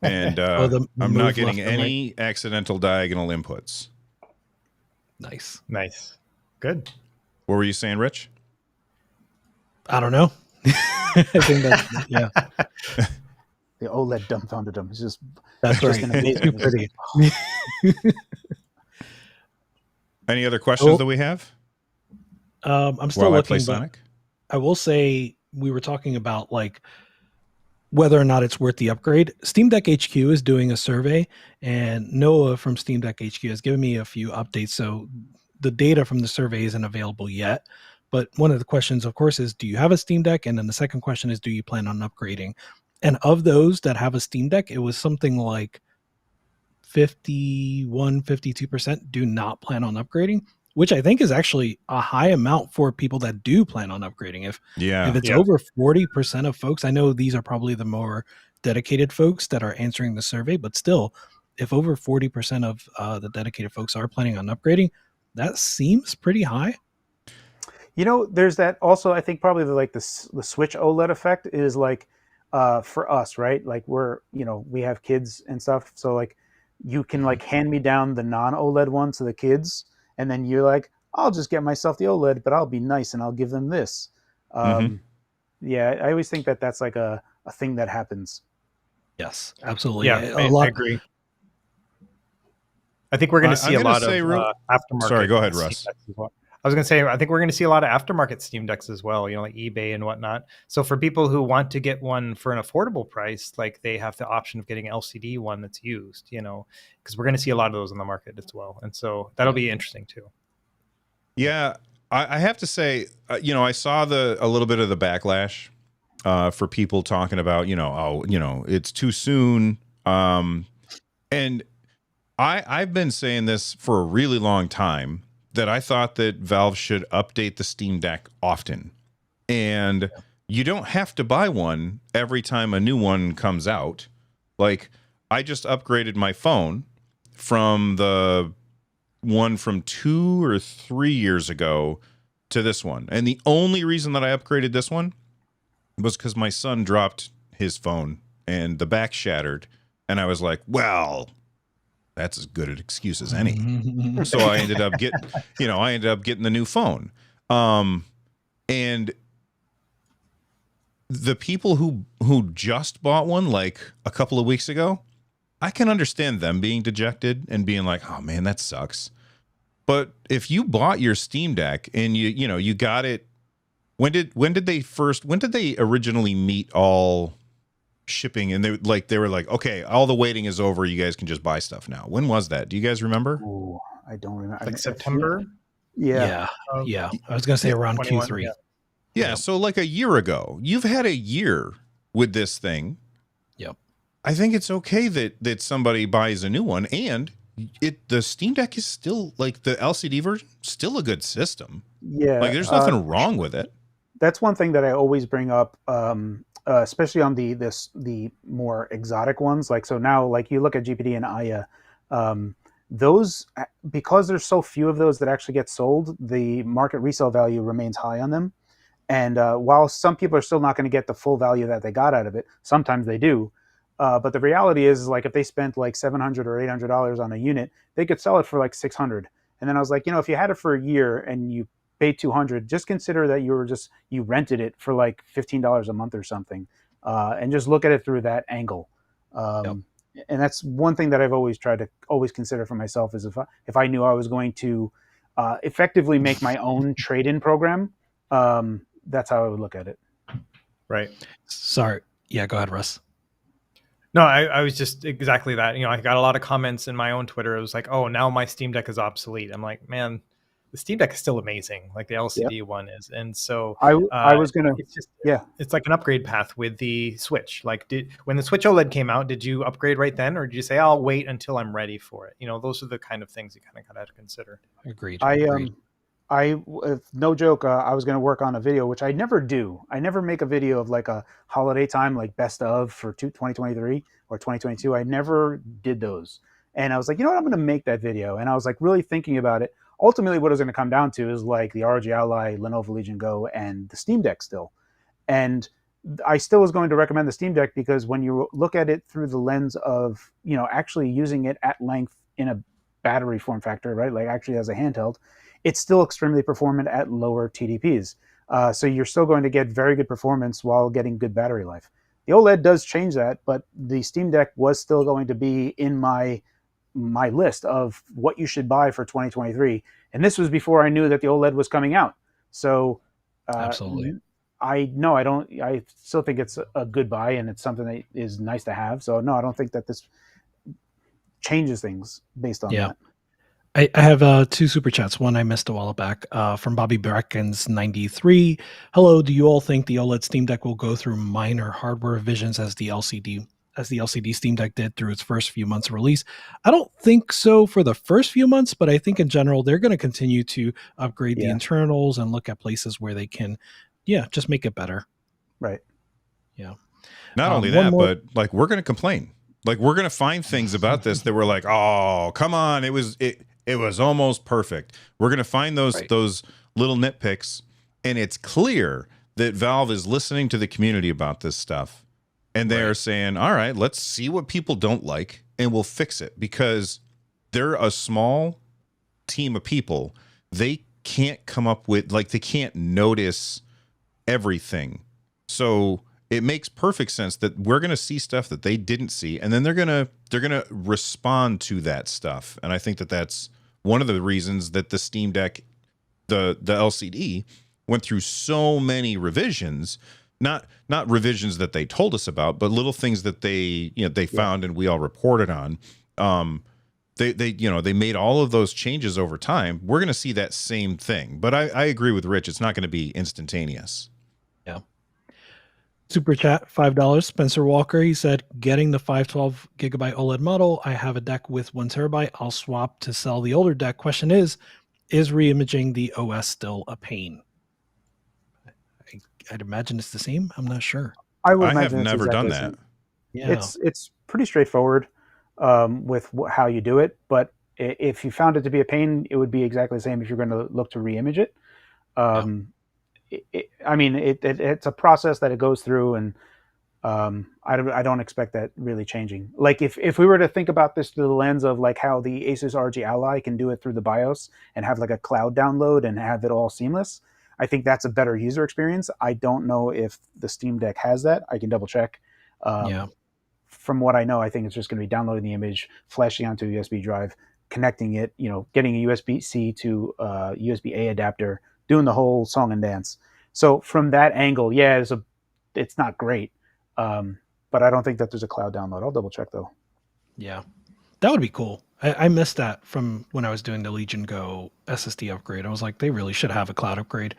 and I'm not getting any accidental diagonal inputs. Nice. Good. What were you saying, Rich? I don't know. I think that's The OLED dumbfounded them. It's just too pretty. Any other questions that we have? I'm still looking. Sonic? I will say we were talking about like whether or not it's worth the upgrade. Steam Deck HQ is doing a survey, and Noah from Steam Deck HQ has given me a few updates. So the data from the survey isn't available yet. But one of the questions, of course, is do you have a Steam Deck? And then the second question is, do you plan on upgrading? And of those that have a Steam Deck, it was something like 52% do not plan on upgrading, which I think is actually a high amount for people that do plan on upgrading. If it's over 40% of folks, I know these are probably the more dedicated folks that are answering the survey, but still, if over 40% of the dedicated folks are planning on upgrading, that seems pretty high. You know, there's that also. I think probably the Switch OLED effect is like for us, right? Like we have kids and stuff, so like you can like hand me down the non-OLED one to the kids, and then you're like, I'll just get myself the OLED, but I'll be nice and I'll give them this. Yeah, I always think that that's like a thing that happens. Yes, absolutely. Yeah, I agree. I think we're going to see a lot of aftermarket. Sorry, go ahead, Russ. I was going to say, I think we're going to see a lot of aftermarket Steam Decks as well, like eBay and whatnot. So for people who want to get one for an affordable price, like they have the option of getting an LCD one that's used, because we're going to see a lot of those on the market as well. And so that'll be interesting too. Yeah, I have to say, I saw a little bit of the backlash for people talking about, it's too soon. And I've been saying this for a really long time, that I thought that Valve should update the Steam Deck often. And you don't have to buy one every time a new one comes out. Like, I just upgraded my phone from the one from 2 or 3 years ago to this one. And the only reason that I upgraded this one was because my son dropped his phone and the back shattered. And I was like, well, that's as good an excuse as any. So I ended up getting the new phone. And the people who just bought one like a couple of weeks ago, I can understand them being dejected and being like, oh man, that sucks. But if you bought your Steam Deck and you got it, when did they originally meet all shipping, and they were like, okay, all the waiting is over, you guys can just buy stuff now? When was that? Do you guys remember? Ooh, I don't remember. Like September. Yeah. I was gonna say around 21, Q3. Yeah, so like a year ago. You've had a year with this thing. Yep. I think it's okay that somebody buys a new one, and the Steam Deck is still, like, the LCD version, still a good system. Yeah, Like, there's nothing wrong with it. that's one thing that I always bring up, especially on the more exotic ones. Like, so now, like, you look at GPD and Aya, those, because there's so few of those that actually get sold, the market resale value remains high on them. And while some people are still not going to get the full value that they got out of it, sometimes they do. But the reality is, like, if they spent like $700 or $800 on a unit, they could sell it for like 600. And then I was like, if you had it for a year and you paid 200, just consider that you rented it for like $15 a month or something, and just look at it through that angle. And that's one thing that I've always tried to consider for myself, is if I knew I was going to effectively make my own trade-in program, that's how I would look at it. Right. Sorry. Yeah, go ahead, Russ. No, I was just exactly that. I got a lot of comments in my own Twitter. It was like, oh, now my Steam Deck is obsolete. I'm like, man, the Steam Deck is still amazing, like the LCD one is. And so I was gonna, it's like an upgrade path with the Switch. Like, when the Switch OLED came out, did you upgrade right then, or did you say, I'll wait until I'm ready for it? Those are the kind of things you kind of got to consider. Agreed. No joke, I was going to work on a video, which I never do. I never make a video of like a holiday time, like best of for 2023 or 2022. I never did those. And I was like, you know what, I'm going to make that video. And I was like really thinking about it. Ultimately, what it's going to come down to is like the ROG Ally, Lenovo Legion Go, and the Steam Deck still. And I still was going to recommend the Steam Deck because when you look at it through the lens of, actually using it at length in a battery form factor, right? Like actually as a handheld, it's still extremely performant at lower TDPs. So you're still going to get very good performance while getting good battery life. The OLED does change that, but the Steam Deck was still going to be in my list of what you should buy for 2023. And this was before I knew that the OLED was coming out. So absolutely. I still think it's a good buy, and it's something that is nice to have. So no, I don't think that this changes things based on that. I have two super chats. One I missed a while back from Bobby Brackens 93. Hello, do you all think the OLED Steam Deck will go through minor hardware revisions as the LCD Steam Deck did through its first few months of release? I don't think so for the first few months, but I think in general they're going to continue to upgrade the internals and look at places where they can, just make it better. Right. Yeah. Not only that, but like, we're going to complain. Like, we're going to find things about this that we're like, oh, come on, it was almost perfect. We're going to find those little nitpicks, and it's clear that Valve is listening to the community about this stuff, and they are saying, all right, let's see what people don't like, and we'll fix it, because they're a small team of people. They can't come up with, like, they can't notice everything. So it makes perfect sense that we're going to see stuff that they didn't see, and then they're going to respond to that stuff. And I think that that's one of the reasons that the Steam Deck, the LCD, went through so many revisions. Not revisions that they told us about, but little things that they found and we all reported on. They made all of those changes over time. We're going to see that same thing. But I agree with Rich. It's not going to be instantaneous. Yeah. Super chat, $5. Spencer Walker, he said, getting the 512 gigabyte OLED model. I have a deck with 1 terabyte. I'll swap to sell the older deck. Question is reimaging the OS still a pain? I'd imagine it's the same. I'm not sure. I have never done that. Yeah. It's pretty straightforward with how you do it. But if you found it to be a pain, it would be exactly the same if you're going to look to reimage it. It's a process that it goes through, and I don't expect that really changing. Like if we were to think about this through the lens of like how the Asus ROG Ally can do it through the BIOS and have like a cloud download and have it all seamless, I think that's a better user experience. I don't know if the Steam Deck has that. I can double check. From what I know, I think it's just going to be downloading the image, flashing onto a USB drive, connecting it, getting a USB-C to USB-A adapter, doing the whole song and dance. So from that angle, yeah, it's not great, but I don't think that there's a cloud download. I'll double check though. Yeah, that would be cool. I missed that from when I was doing the Legion Go SSD upgrade. I was like, they really should have a cloud upgrade.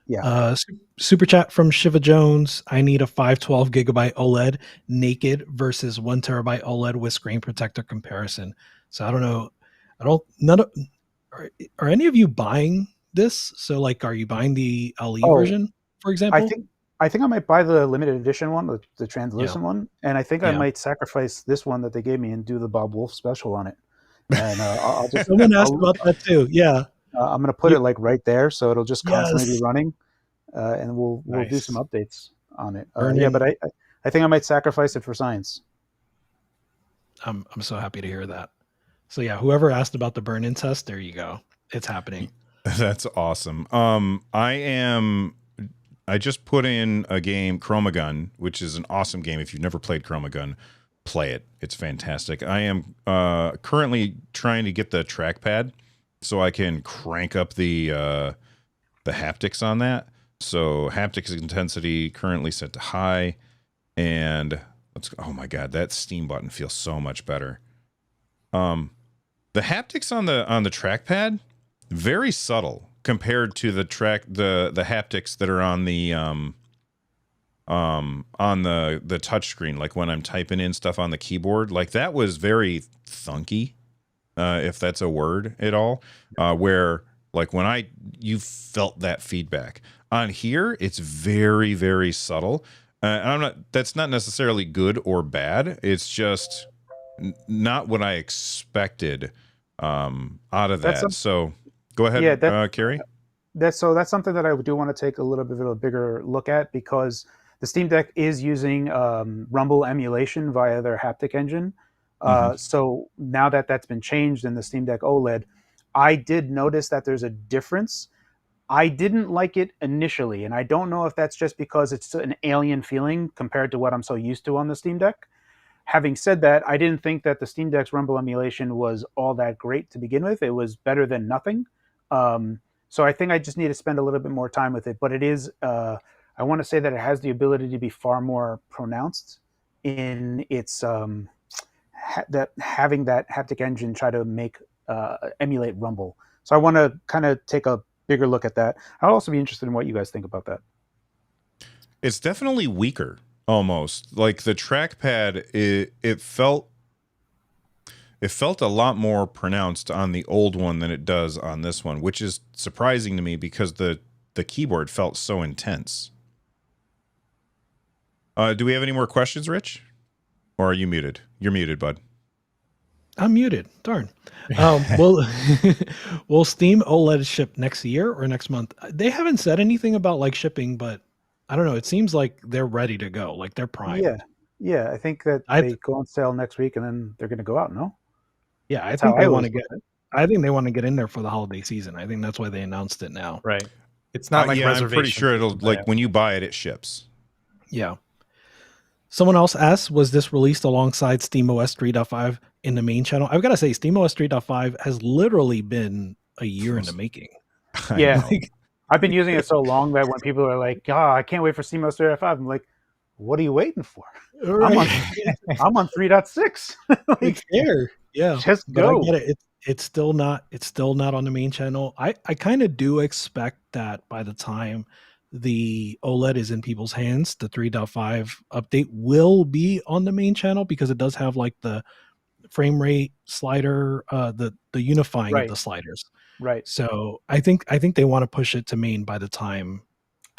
Yeah. Super chat from Shiva Jones. I need a 512 gigabyte OLED naked versus 1 terabyte OLED with screen protector comparison. So I don't know. Are any of you buying this? So like, are you buying the LE version, for example? I think I might buy the limited edition one, the translucent one, and I think I might sacrifice this one that they gave me and do the Bob Wolf special on it. And I'll just someone asked about that too. Yeah, I'm gonna put it like right there, so it'll just constantly be running, and we'll do some updates on it. But I think I might sacrifice it for science. I'm so happy to hear that. So yeah, whoever asked about the burn-in test, there you go. It's happening. That's awesome. I just put in a game, Chromagun, which is an awesome game. If you've never played Chromagun, play it. It's fantastic. I am currently trying to get the trackpad so I can crank up the haptics on that. So haptics intensity currently set to high, and oh my god, that Steam button feels so much better. The haptics on the trackpad, very subtle compared to the haptics that are on the touch screen. Like when I'm typing in stuff on the keyboard, like that was very thunky, if that's a word at all. Where like when you felt that feedback on here, it's very, very subtle. That's not necessarily good or bad. It's just not what I expected out of that. So go ahead, Carrie. That's something that I do want to take a little bit of a bigger look at, because the Steam Deck is using Rumble emulation via their haptic engine. So now that that's been changed in the Steam Deck OLED, I did notice that there's a difference. I didn't like it initially, and I don't know if that's just because it's an alien feeling compared to what I'm so used to on the Steam Deck. Having said that, I didn't think that the Steam Deck's Rumble emulation was all that great to begin with. It was better than nothing. So I think I just need to spend a little bit more time with it. But it is, I want to say that it has the ability to be far more pronounced in its that having that haptic engine try to emulate Rumble. So I want to kind of take a bigger look at that. I'll also be interested in what you guys think about that. It's definitely weaker, almost. Like the trackpad, it felt a lot more pronounced on the old one than it does on this one, which is surprising to me because the keyboard felt so intense. Do we have any more questions, Rich? Or are you muted? You're muted, bud. I'm muted. Darn. Will Steam OLED ship next year or next month? They haven't said anything about like shipping, but I don't know. It seems like they're ready to go. Like they're primed. Yeah. I think that they go on sale next week and then they're going to go out. No. Yeah, I think they want to get. I think they want to get in there for the holiday season. I think that's why they announced it now. Right. It's not like reservation. I'm pretty sure it'll when you buy it, it ships. Yeah. Someone else asked, was this released alongside SteamOS 3.5 in the main channel? I've got to say, SteamOS 3.5 has literally been a year in the making. Yeah. I've been using it so long that when people are like, I can't wait for SteamOS 3.5, I'm like, what are you waiting for? Right. I'm on 3.6. It's there. Yeah. Just go. But I get it. It's still not on the main channel. I kind of do expect that by the time the OLED is in people's hands, the 3.5 update will be on the main channel, because it does have like the frame rate slider, the unifying of the sliders. Right. So I think they want to push it to main by the time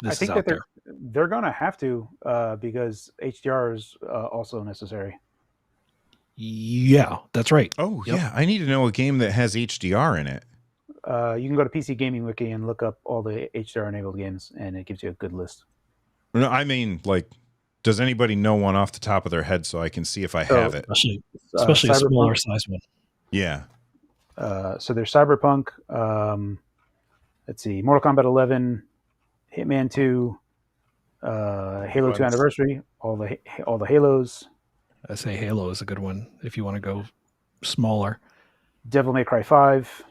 this is out there. They're going to have to, because HDR is also necessary. Yeah, that's right. Oh, yeah. I need to know a game that has HDR in it. You can go to PC Gaming Wiki and look up all the HDR enabled games, and it gives you a good list. No, I mean, like, does anybody know one off the top of their head so I can see if I have it? Especially a smaller size one. Yeah. So there's Cyberpunk. Let's see, Mortal Kombat 11, Hitman 2, Halo 2 Anniversary, all the Halos. I say Halo is a good one if you want to go smaller. Devil May Cry 5.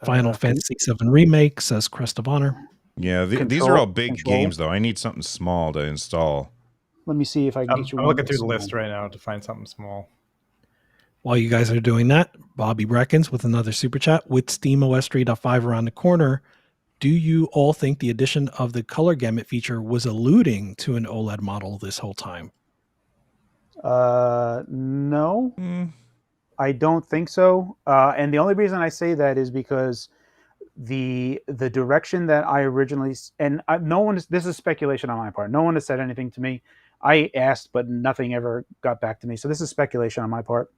Final Fantasy VII Remake, says Crest of Honor. Yeah, these are all big games, though. I need something small to install. Let me see if I can get you I'm one looking through the small. list right now to find something small. While you guys are doing that, Bobby Breckens with another super chat. With SteamOS 3.5 around the corner, do you all think the addition of the color gamut feature was alluding to an OLED model this whole time? No, I don't think so. And the only reason I say that is because the direction that I originally, and no one is, this is speculation on my part. No one has said anything to me. I asked, but nothing ever got back to me. So this is speculation on my part.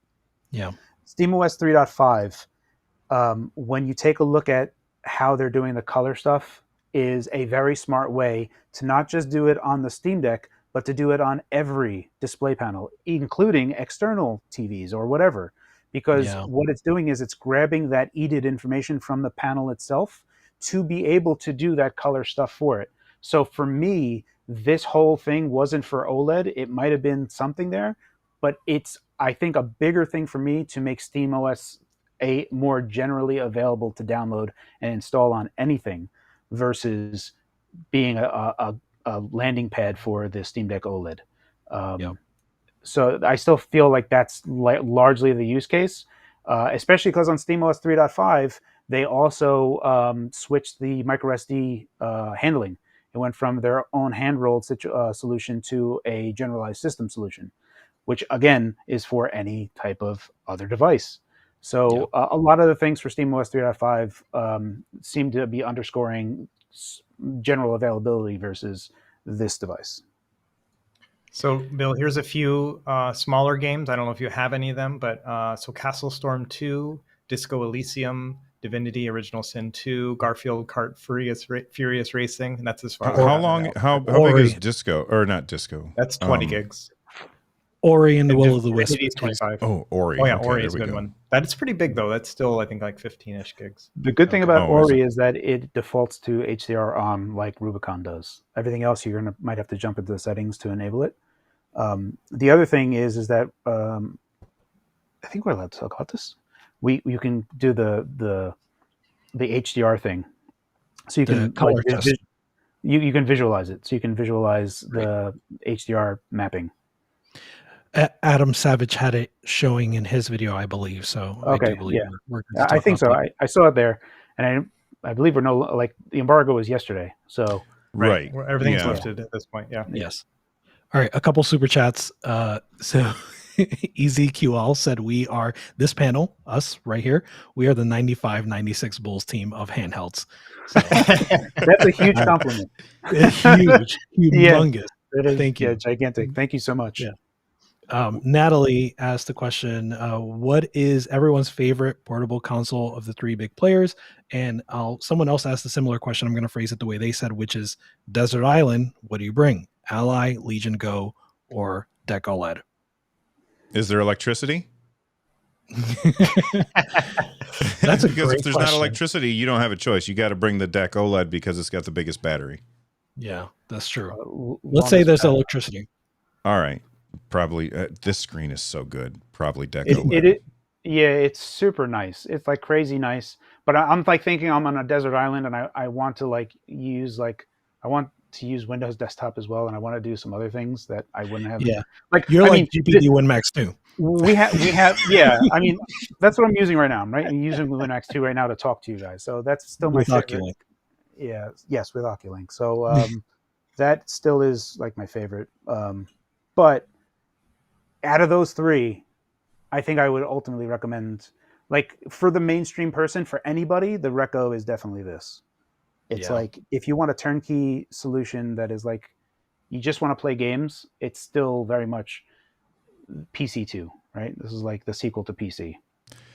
Yeah. SteamOS 3.5, when you take a look at how they're doing the color stuff, is a very smart way to not just do it on the Steam Deck, but to do it on every display panel, including external TVs or whatever. Because what it's doing is it's grabbing that EDID information from the panel itself to be able to do that color stuff for it. So for me, this whole thing wasn't for OLED. It might have been something there, but it's, I think, a bigger thing for me to make SteamOS more generally available to download and install on anything versus being a landing pad for the Steam Deck OLED. So I still feel like that's largely the use case, especially because on SteamOS 3.5, they also switched the microSD handling. It went from their own hand-rolled solution to a generalized system solution, which again is for any type of other device. So a lot of the things for SteamOS 3.5 seem to be underscoring general availability versus this device. So, Bill, here's a few smaller games. I don't know if you have any of them, but so Castle Storm 2, Disco Elysium, Divinity Original Sin 2, Garfield Kart Furious Racing, and that's as far as how long? How big is Disco or not Disco? That's 20 gigs. Ori and the Will of the Wisp. 25. Oh, Ori. Oh yeah, okay, Ori is a good one. That's pretty big though. That's still I think like 15ish gigs. The good thing about Ori is that it defaults to HDR on like Rubicon does. Everything else you're might have to jump into the settings to enable it. The other thing is that I think we're allowed to talk about this. You can do the HDR thing, so you can you can visualize it. So you can visualize the HDR mapping. Adam Savage had it showing in his video, I believe. So okay, I do believe I think so. I saw it there, and I believe we're the embargo was yesterday. So right. Everything's lifted at this point. Yeah. Yes. All right, a couple super chats. So EZQL said we are this panel, us right here. We are the 95-96 Bulls team of handhelds. So that's a huge compliment. Huge, humongous. Yeah, thank you. Yeah, gigantic. Thank you so much. Yeah. Natalie asked the question, what is everyone's favorite portable console of the three big players? And someone else asked a similar question. I'm going to phrase it the way they said, which is Desert Island, what do you bring? Ally, Legion Go, or Deck OLED? Is there electricity? That's a because great if there's question. not electricity, you don't have a choice. You got to bring the Deck OLED because it's got the biggest battery. Yeah, that's true. Let's say there's electricity. All right. Probably this screen is so good. Probably Deck OLED. It's super nice. It's like crazy nice. But I'm like thinking I'm on a desert island and I want to use Windows Desktop as well, and I want to do some other things that I wouldn't have. Yeah, you're like GPD WinMax 2. We have yeah. I mean, that's what I'm using right now. I'm using WinMax 2 right now to talk to you guys. So that's still my favorite. Oculink. Yeah, yes, with Oculink. So that still is like my favorite. But out of those three, I think I would ultimately recommend, for the mainstream person, for anybody, the Reco is definitely this. It's like, if you want a turnkey solution that is like, you just want to play games, it's still very much PC2, right? This is like the sequel to PC.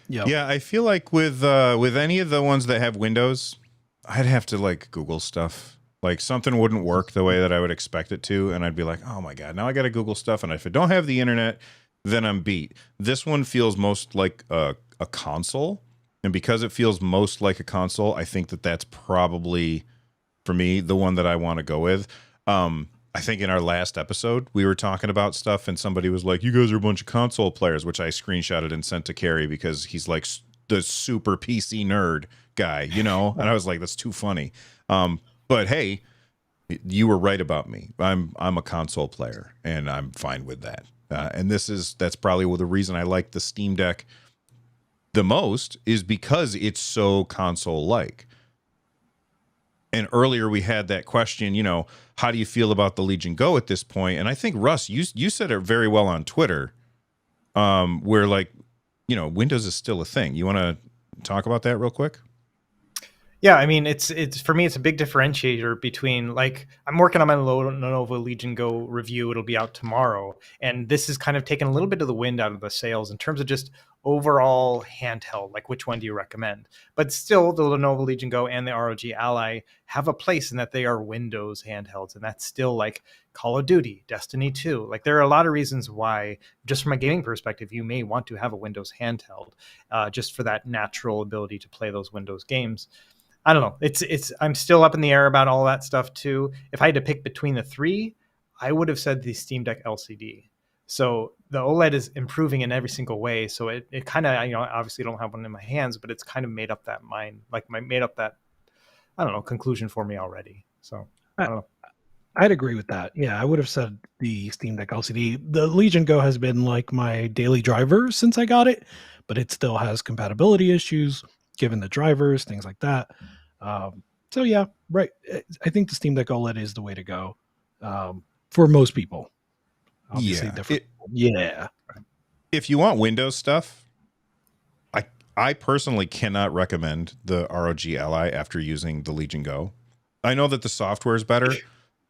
Yeah, I feel like with any of the ones that have Windows, I'd have to Google stuff. Like something wouldn't work the way that I would expect it to, and I'd be like, oh my God, now I got to Google stuff, and if I don't have the internet, then I'm beat. This one feels most like a console. And because it feels most like a console, I think that's probably, for me, the one that I want to go with. I think in our last episode, we were talking about stuff and somebody was like, you guys are a bunch of console players, which I screenshotted and sent to Carrie because he's like the super PC nerd guy, you know? And I was like, that's too funny. But hey, you were right about me. I'm a console player and I'm fine with that. And that's probably the reason I like the Steam Deck the most is because it's so console-like. And earlier we had that question, you know, how do you feel about the Legion Go at this point? And I think, Russ, you said it very well on Twitter, where, like, you know, Windows is still a thing. You want to talk about that real quick? Yeah, I mean, it's for me, it's a big differentiator between, like, I'm working on my Lenovo Legion Go review. It'll be out tomorrow. And this is kind of taking a little bit of the wind out of the sails in terms of just overall handheld, like which one do you recommend? But still, the Lenovo Legion Go and the ROG Ally have a place in that they are Windows handhelds. And that's still like Call of Duty, Destiny 2. Like, there are a lot of reasons why, just from a gaming perspective, you may want to have a Windows handheld, just for that natural ability to play those Windows games. I don't know. I'm still up in the air about all that stuff too. If I had to pick between the three, I would have said the Steam Deck LCD. So the OLED is improving in every single way. So it kind of, you know, obviously don't have one in my hands, but it's kind of made up that mind, like made up that, I don't know, conclusion for me already. So I don't know. I'd agree with that. Yeah, I would have said the Steam Deck LCD. The Legion Go has been like my daily driver since I got it, but it still has compatibility issues given the drivers, things like that. So yeah, right. I think the Steam Deck OLED is the way to go for most people. Obviously, different. Yeah. If you want Windows stuff, I personally cannot recommend the ROG Ally after using the Legion Go. I know that the software is better,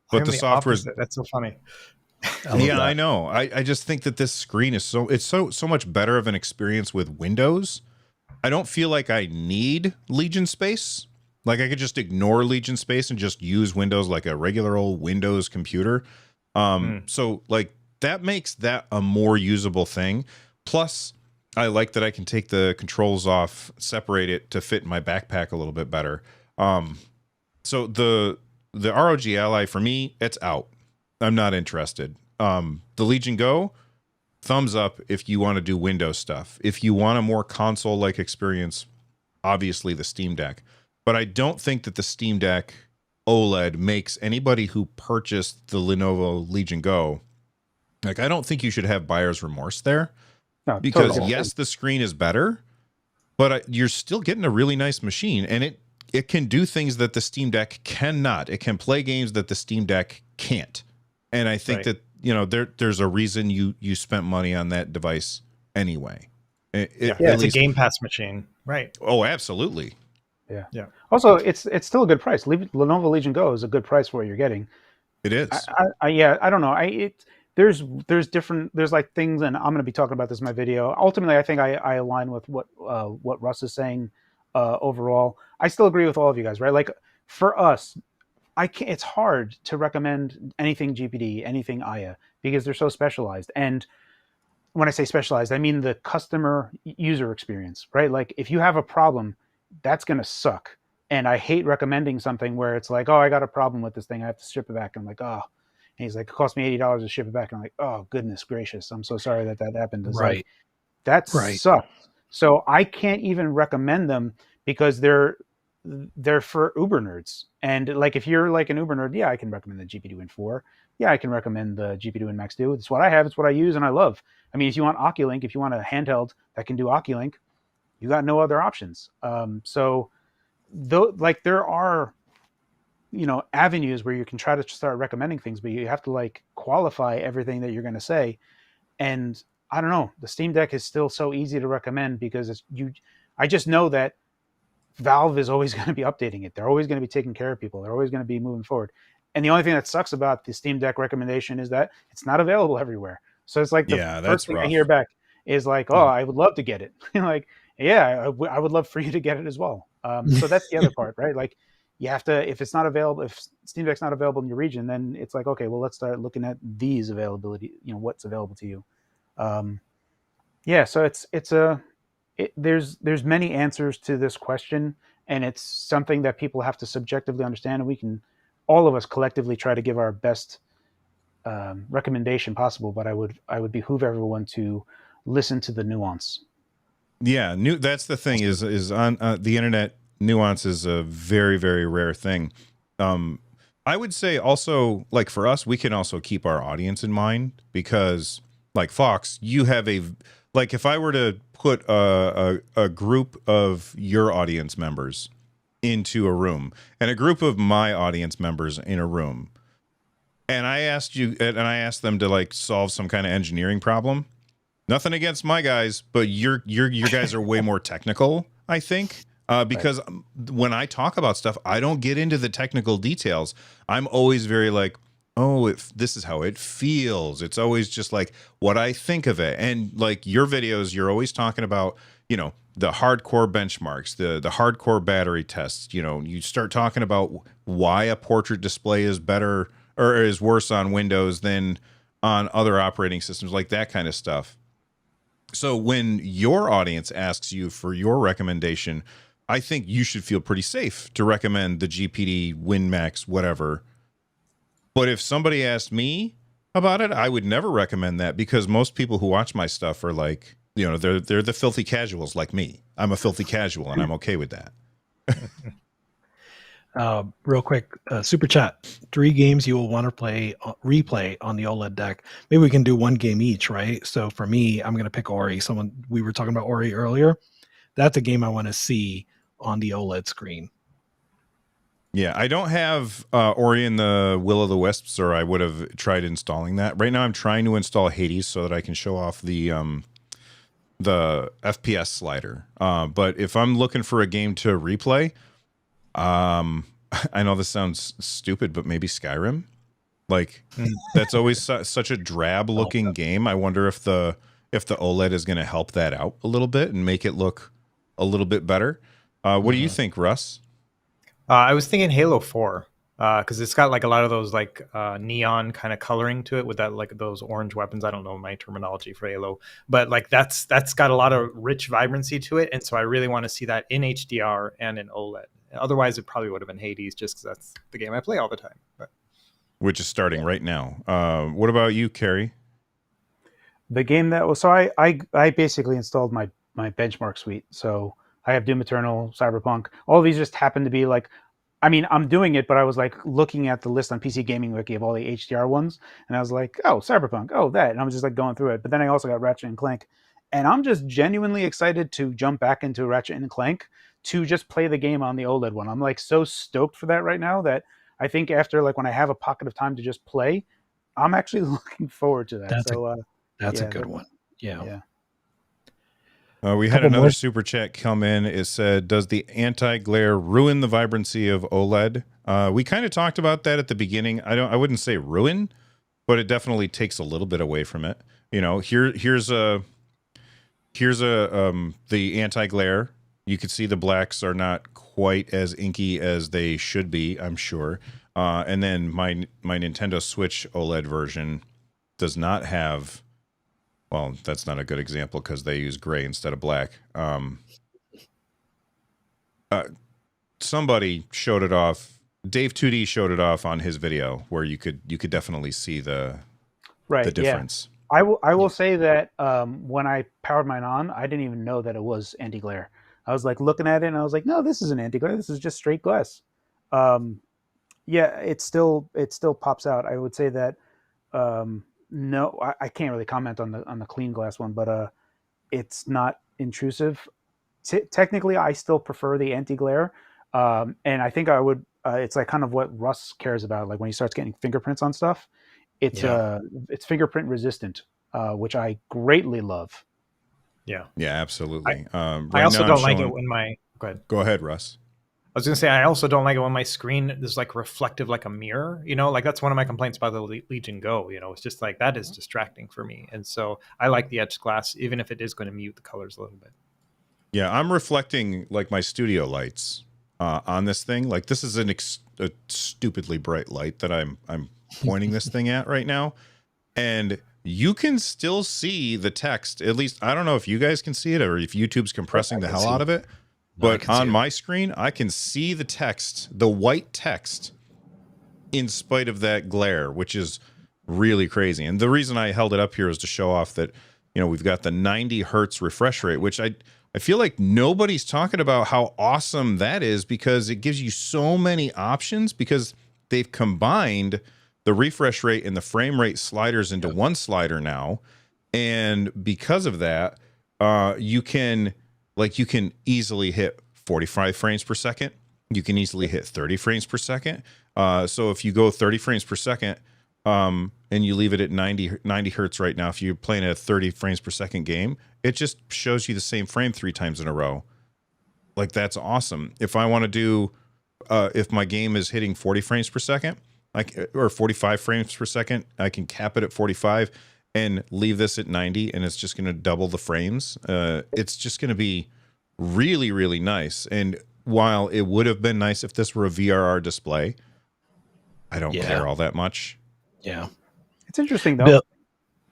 but the software is, that's so funny. I know. I just think that this screen is so much better of an experience with Windows. I don't feel like I need Legion space. Like, I could just ignore Legion space and just use Windows like a regular old Windows computer. So like that makes that a more usable thing. Plus, I like that I can take the controls off, separate it to fit in my backpack a little bit better. So the ROG Ally, for me, it's out. I'm not interested. The Legion Go, thumbs up if you want to do Windows stuff. If you want a more console-like experience, obviously the Steam Deck. But I don't think that the Steam Deck OLED makes anybody who purchased the Lenovo Legion Go, like, I don't think you should have buyer's remorse there. No, because totally. Yes, the screen is better, but you're still getting a really nice machine, and it can do things that the Steam Deck cannot. It can play games that the Steam Deck can't. And I think that, you know, there's a reason you spent money on that device anyway. It's a Game Pass machine, right? Oh, absolutely. Yeah. Also, it's still a good price. Lenovo Legion Go is a good price for what you're getting. It is. I don't know. There's different. There's like things, and I'm going to be talking about this in my video. Ultimately, I think I align with what Russ is saying. Overall, I still agree with all of you guys, right? Like, for us, it's hard to recommend anything GPD, anything IA, because they're so specialized. And when I say specialized, I mean the customer user experience, right? Like, if you have a problem, that's going to suck. And I hate recommending something where it's like, oh, I got a problem with this thing, I have to ship it back. I'm like, oh. And he's like, it cost me $80 to ship it back. And I'm like, oh, goodness gracious, I'm so sorry that happened. It's right. Like, that sucks. So I can't even recommend them because they're for Uber nerds. And like, if you're like an Uber nerd, yeah, I can recommend the GPD Win 4. Yeah, I can recommend the GPD Win Max 2. It's what I have. It's what I use and I love. I mean, if you want Oculink, if you want a handheld that can do Oculink, you got no other options. So like, there are, you know, avenues where you can try to start recommending things, but you have to like qualify everything that you're going to say. And I don't know, the Steam Deck is still so easy to recommend because I just know that Valve is always going to be updating it. They're always going to be taking care of people. They're always going to be moving forward. And the only thing that sucks about the Steam Deck recommendation is that it's not available everywhere. So it's like the first thing I hear back is like, oh, I would love to get it. Like, yeah, I would love for you to get it as well. So that's the other part, right? Like, you have to, if it's not available, if Steam Deck's not available in your region, then it's like, okay, well, let's start looking at these availability, you know, what's available to you. So there's many answers to this question, and it's something that people have to subjectively understand, and we can, all of us collectively, try to give our best recommendation possible, but I would behoove everyone to listen to the nuance. Yeah, that's the thing is on the internet, nuance is a very, very rare thing. I would say also, like for us, we can also keep our audience in mind, because like Fox, you have like if I were to put a group of your audience members into a room and a group of my audience members in a room, and I asked them to like solve some kind of engineering problem. Nothing against my guys, but your guys are way more technical, I think. Because when I talk about stuff, I don't get into the technical details. I'm always very like, oh, this is how it feels. It's always just like what I think of it. And like your videos, you're always talking about, you know, the hardcore benchmarks, the hardcore battery tests. You know, you start talking about why a portrait display is better or is worse on Windows than on other operating systems, like that kind of stuff. So when your audience asks you for your recommendation, I think you should feel pretty safe to recommend the GPD, WinMax, whatever. But if somebody asked me about it, I would never recommend that, because most people who watch my stuff are like, you know, they're the filthy casuals like me. I'm a filthy casual, and I'm okay with that. Real quick, super chat. 3 games you will want to replay on the OLED deck. Maybe we can do 1 game each, right? So for me, I'm going to pick Ori. We were talking about Ori earlier. That's a game I want to see on the OLED screen. Yeah, I don't have Ori and the Will of the Wisps, or I would have tried installing that. Right now I'm trying to install Hades so that I can show off the FPS slider. But if I'm looking for a game to replay, I know this sounds stupid, but maybe Skyrim. Like that's always such a drab looking game. I wonder if the OLED is going to help that out a little bit and make it look a little bit better. What do you think, Russ? I was thinking Halo 4, because it's got like a lot of those like neon kind of coloring to it with that, like those orange weapons. I don't know my terminology for Halo, but like that's got a lot of rich vibrancy to it, and so I really want to see that in HDR and in OLED. Otherwise, it probably would have been Hades, just because that's the game I play all the time. But which is starting right now. What about you, Carrie? The game that was, so I basically installed my benchmark suite. So I have Doom Eternal, Cyberpunk. All of these just happen to be like, I mean, I'm doing it, but I was like looking at the list on PC Gaming Wiki of all the HDR ones, and I was like, oh, Cyberpunk, oh, that. And I was just like going through it. But then I also got Ratchet and Clank. And I'm just genuinely excited to jump back into Ratchet and Clank to just play the game on the OLED one. I'm like so stoked for that right now that I think after, like, when I have a pocket of time to just play, I'm actually looking forward to that. That's a good one. Yeah. We had another super chat come in. It said, does the anti-glare ruin the vibrancy of OLED? We kind of talked about that at the beginning. I wouldn't say ruin, but it definitely takes a little bit away from it. You know, here's the anti-glare. You can see the blacks are not quite as inky as they should be, I'm sure. And then my Nintendo Switch OLED version does not have, well, that's not a good example because they use gray instead of black. Somebody showed it off. Dave 2D showed it off on his video where you could definitely see the difference. Yeah. I will say that when I powered mine on, I didn't even know that it was anti-glare. I was like looking at it and I was like, no, this isn't anti-glare. This is just straight glass. Yeah, it still pops out. I would say that no, I can't really comment on the clean glass one, but it's not intrusive. Technically, I still prefer the anti-glare, and I think I would. It's like kind of what Russ cares about. Like when he starts getting fingerprints on stuff, it's fingerprint resistant, which I greatly love. Yeah, absolutely. I also don't like it when my go ahead, Russ. I was going to say, I also don't like it when my screen is like reflective like a mirror, you know, like that's one of my complaints about the Legion Go, you know, it's just like that is distracting for me. And so I like the etched glass, even if it is going to mute the colors a little bit. Yeah, I'm reflecting like my studio lights on this thing. Like this is a stupidly bright light that I'm pointing this thing at right now. And you can still see the text. At least, I don't know if you guys can see it or if YouTube's compressing the hell out of it. But on my screen, I can see the text, the white text, in spite of that glare, which is really crazy. And the reason I held it up here is to show off that, we've got the 90 hertz refresh rate, which I feel like nobody's talking about how awesome that is, because it gives you so many options, because they've combined the refresh rate and the frame rate sliders into one slider now. And because of that, you can easily hit 45 frames per second. You can easily hit 30 frames per second. So if you go 30 frames per second, and you leave it at 90 hertz right now, if you're playing a 30 frames per second game, it just shows you the same frame 3 times in a row. Like, that's awesome. If I want to do, if my game is hitting 40 frames per second, or 45 frames per second, I can cap it at 45 and leave this at 90, and it's just going to double the frames. It's just going to be really, really nice. And while it would have been nice if this were a VRR display, I don't care all that much. Yeah. It's interesting, though.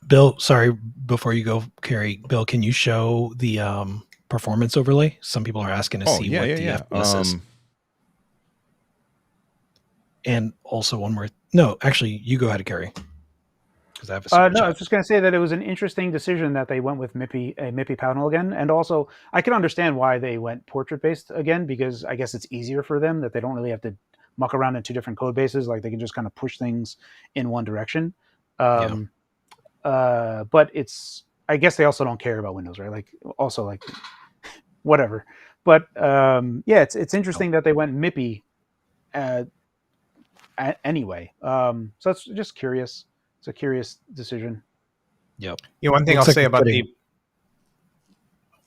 Bill, sorry, before you go, Carrie, Bill, can you show the performance overlay? Some people are asking to see what the FPS is. And also one more. No, actually, you go ahead, Carrie. I have a no, I was just going to say that it was an interesting decision that they went with MIPI panel again. And also, I can understand why they went portrait-based again, because I guess it's easier for them that they don't really have to muck around in 2 different code bases. Like, they can just kind of push things in one direction. But I guess they also don't care about Windows, right? Like, also, like, whatever. But it's interesting that they went MIPI anyway. So it's just curious. It's a curious decision. Yep. One thing I'll say about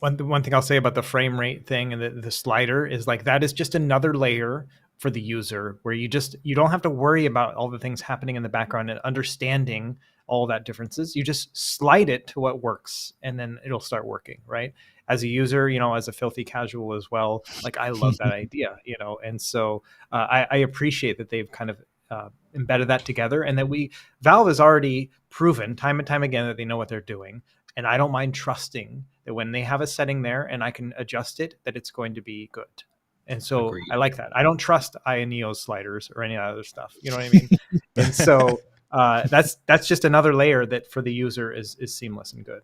one thing I'll say about the frame rate thing and the slider is, like, that is just another layer for the user where you don't have to worry about all the things happening in the background and understanding all that differences. You just slide it to what works, and then it'll start working, right? As a user, as a filthy casual as well, like, I love that idea, and so I appreciate that they've kind of embedded that together, and that Valve has already proven time and time again that they know what they're doing. And I don't mind trusting that when they have a setting there and I can adjust it, that it's going to be good. And so Agreed. I like that. I don't trust Ioneo's sliders or any other stuff. You know what I mean? And so that's just another layer that for the user is seamless and good.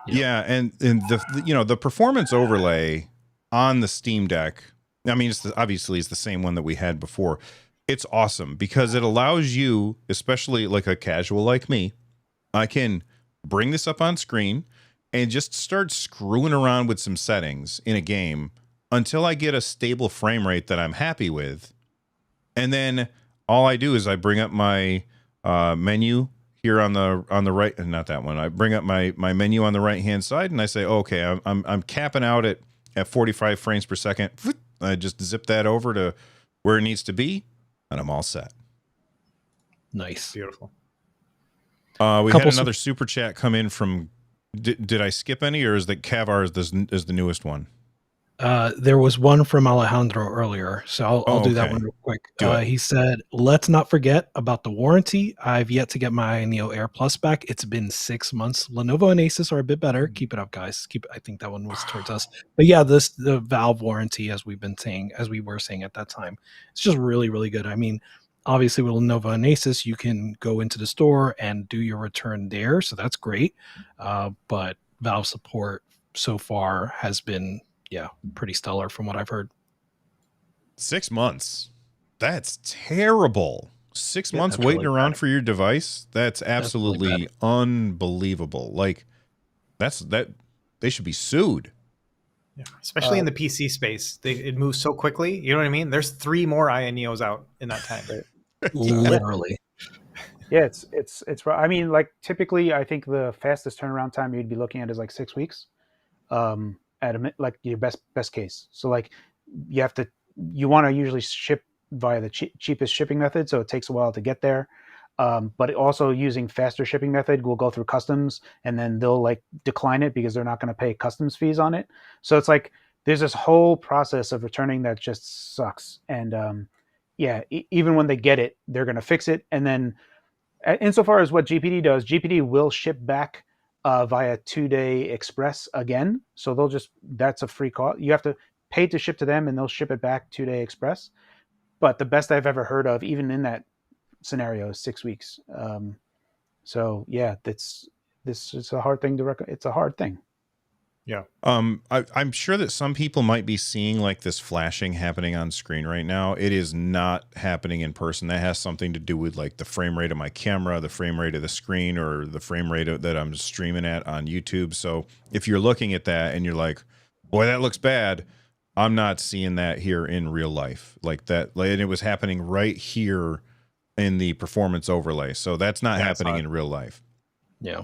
Yeah, and the performance overlay on the Steam Deck, I mean, obviously it's the same one that we had before. It's awesome because it allows you, especially like a casual like me, I can bring this up on screen and just start screwing around with some settings in a game until I get a stable frame rate that I'm happy with. And then all I do is I bring up my menu here on the right, not that one. I bring up my menu on the right hand side and I say, okay, I'm capping out at 45 frames per second. I just zip that over to where it needs to be, and I'm all set. Nice. Beautiful. We had another super chat come in from. Did I skip any, or is that Cavar is the newest one? There was one from Alejandro earlier, so I'll do that one real quick. He said, "Let's not forget about the warranty. I've yet to get my Neo Air Plus back. It's been 6 months. Lenovo and Asus are a bit better. Keep it up, guys. I think that one was towards us. But yeah, the Valve warranty, as we were saying at that time, it's just really, really good. I mean, obviously with Lenovo and Asus, you can go into the store and do your return there, so that's great. But Valve support so far has been pretty stellar from what I've heard. 6 months. That's terrible. 6 months waiting really around for your device. That's absolutely really unbelievable. Like that they should be sued. Yeah, especially in the PC space. It moves so quickly. You know what I mean? There's 3 more Ioneos out in that time. Literally. Yeah, it's. I mean, like typically, I think the fastest turnaround time you'd be looking at is like 6 weeks. At like your best case. So like you want to usually ship via the cheapest shipping method, so it takes a while to get there. But also using faster shipping method will go through customs, and then they'll like decline it because they're not going to pay customs fees on it. So it's like there's this whole process of returning that just sucks. And even when they get it, they're going to fix it. And then insofar as what GPD does, GPD will ship back via 2-day express again. So that's a free call. You have to pay to ship to them and they'll ship it back 2-day express. But the best I've ever heard of, even in that scenario, is 6 weeks. So yeah, this is a hard thing to it's a hard thing. Yeah. I'm sure that some people might be seeing like this flashing happening on screen right now. It is not happening in person. That has something to do with like the frame rate of my camera, the frame rate of the screen, or the frame rate that I'm streaming at on YouTube. So if you're looking at that and you're like, boy, that looks bad, I'm not seeing that here in real life like that. And it was happening right here in the performance overlay. So that's not happening in real life. Yeah.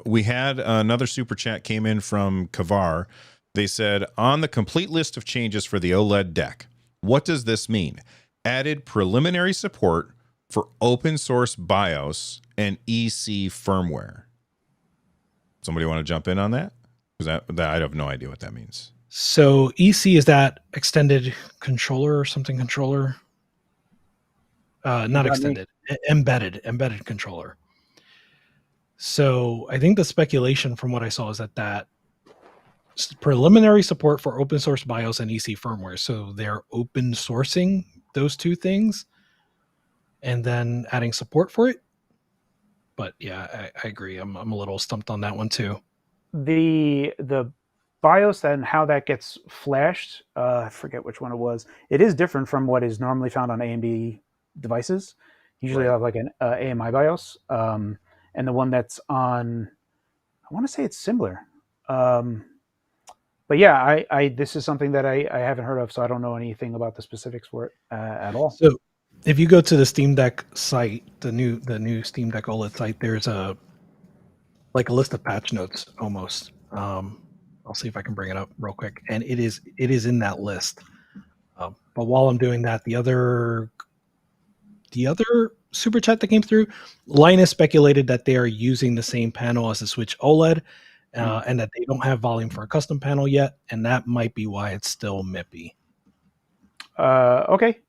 We had another super chat came in from Kavar. They said, on the complete list of changes for the OLED deck, what does this mean? Added preliminary support for open source BIOS and EC firmware. Somebody want to jump in on that? Because that I have no idea what that means. So EC, is that extended controller or something controller? Not extended, embedded controller. So I think the speculation from what I saw is that preliminary support for open source BIOS and EC firmware. So they're open sourcing those two things and then adding support for it. But yeah, I agree. I'm a little stumped on that one too. The BIOS and how that gets flashed, I forget which one it was. It is different from what is normally found on AMD devices. Usually, I have like an AMI BIOS. And the one that's on, I want to say it's similar. But yeah, I this is something that I haven't heard of, so I don't know anything about the specifics for it at all. So if you go to the Steam Deck site, the new Steam Deck OLED site, there's a list of patch notes almost. I'll see if I can bring it up real quick, and it is in that list. But while I'm doing that, the other super chat that came through, Linus speculated that they are using the same panel as the Switch OLED, and that they don't have volume for a custom panel yet, and that might be why it's still MIPI. Okay.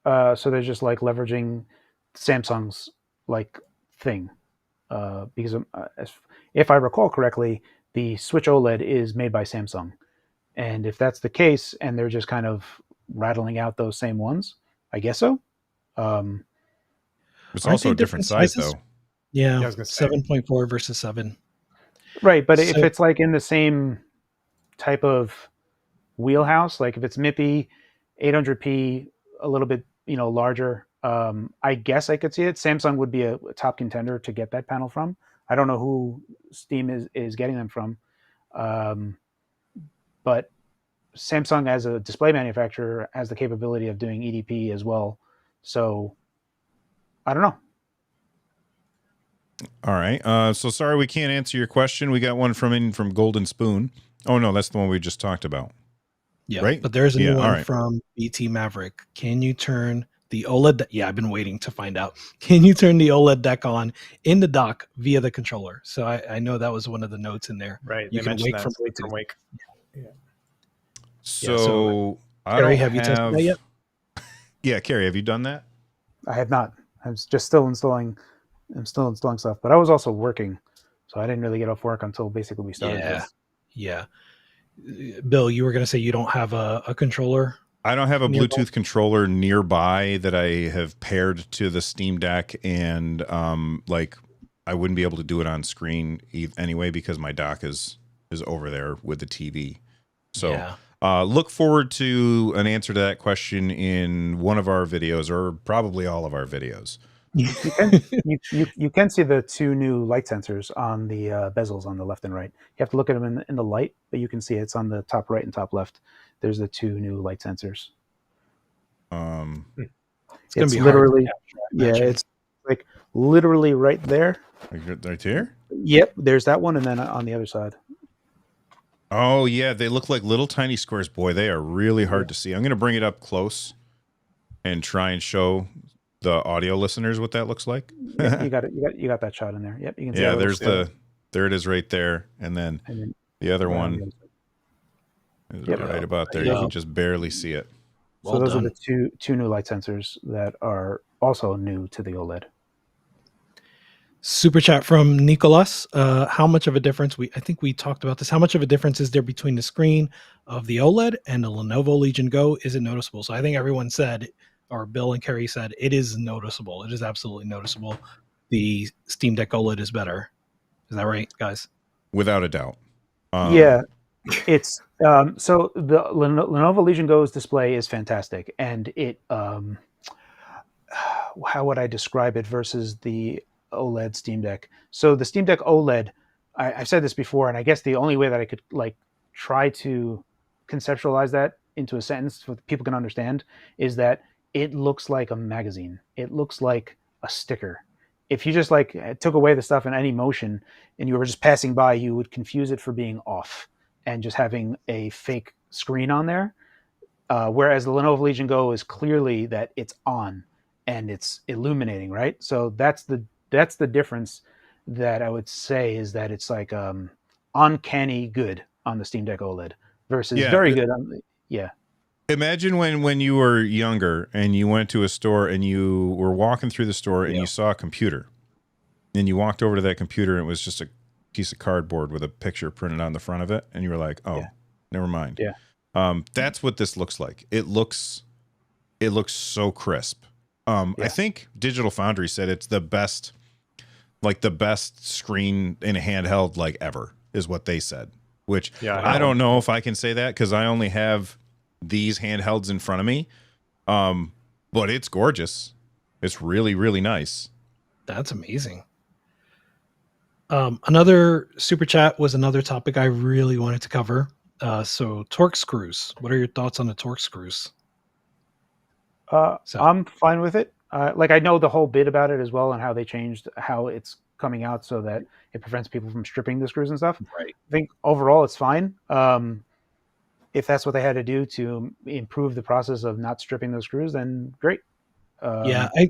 So they're just like leveraging Samsung's like thing, because if I recall correctly, the Switch OLED is made by Samsung, and if that's the case, and they're just kind of rattling out those same ones, I guess so. It's also a different size, though. Yeah, 7.4 versus 7. Right, but if it's like in the same type of wheelhouse, like if it's MIPI, 800p, a little bit larger, I guess I could see it. Samsung would be a top contender to get that panel from. I don't know who Steam is getting them from, but Samsung as a display manufacturer has the capability of doing EDP as well. So I don't know. All right. So sorry we can't answer your question. We got one from Golden Spoon. Oh no, that's the one we just talked about. Yeah, right. But there's a new one from BT Maverick. Can you turn the OLED? Yeah, I've been waiting to find out. Can you turn the OLED deck on in the dock via the controller? So I know that was one of the notes in there. Right. You can wake from wake. Yeah. So Carrie, have you tested that yet? Yeah, Carrie, have you done that? I have not. I'm just still installing. I'm still installing stuff, but I was also working, so I didn't really get off work until basically we started. Yeah. Bill, you were going to say you don't have a controller? I don't have a Bluetooth controller nearby that I have paired to the Steam Deck, and I wouldn't be able to do it on screen anyway because my dock is over there with the TV. So look forward to an answer to that question in one of our videos, or probably all of our videos. You can see the two new light sensors on the bezels on the left and right. You have to look at them in the light, but you can see it's on the top right and top left. There's the two new light sensors. It's literally, it's like literally right there. Right here? Yep, there's that one, and then on the other side. Oh yeah, they look like little tiny squares. Boy, they are really hard to see. I'm going to bring it up close and try and show the audio listeners what that looks like. Yep, you got that shot in there. Yep, you can see. Yeah, there it is right there, and then the other one is right about there. You can just barely see it. So those are the two new light sensors that are also new to the OLED. Super chat from Nicholas. How much of a difference, I think we talked about this, how much of a difference is there between the screen of the OLED and the Lenovo Legion Go? Is it noticeable? So I think everyone said, or Bill and Kerry said, it is noticeable. It is absolutely noticeable. the Steam Deck OLED is better. Is that right, guys? Without a doubt. Yeah, it's so the Lenovo Legion Go's display is fantastic, and it how would I describe it versus the OLED Steam Deck? So the Steam Deck OLED, I've said this before, and I guess the only way that I could like try to conceptualize that into a sentence so people can understand is that it looks like a magazine. It looks like a sticker. If you just like took away the stuff in any motion and you were just passing by, you would confuse it for being off and just having a fake screen on there. Whereas the Lenovo Legion Go is clearly that it's on and it's illuminating, right? So that's the difference that I would say is that it's like uncanny good on the Steam Deck OLED versus very good on the, yeah. Imagine when you were younger and you went to a store and you were walking through the store and you saw a computer and you walked over to that computer and it was just a piece of cardboard with a picture printed on the front of it and you were like, oh, never mind. Yeah. That's what this looks like. It looks so crisp. I think Digital Foundry said it's the best screen in a handheld like ever is what they said, which I don't know if I can say that because I only have these handhelds in front of me. But it's gorgeous. It's really, really nice. That's amazing. Another super chat was another topic I really wanted to cover. So torque screws. What are your thoughts on the torque screws? I'm fine with it. Like I know the whole bit about it as well and how they changed how it's coming out so that it prevents people from stripping the screws and stuff. Right. I think overall it's fine. If that's what they had to do to improve the process of not stripping those screws, then great. I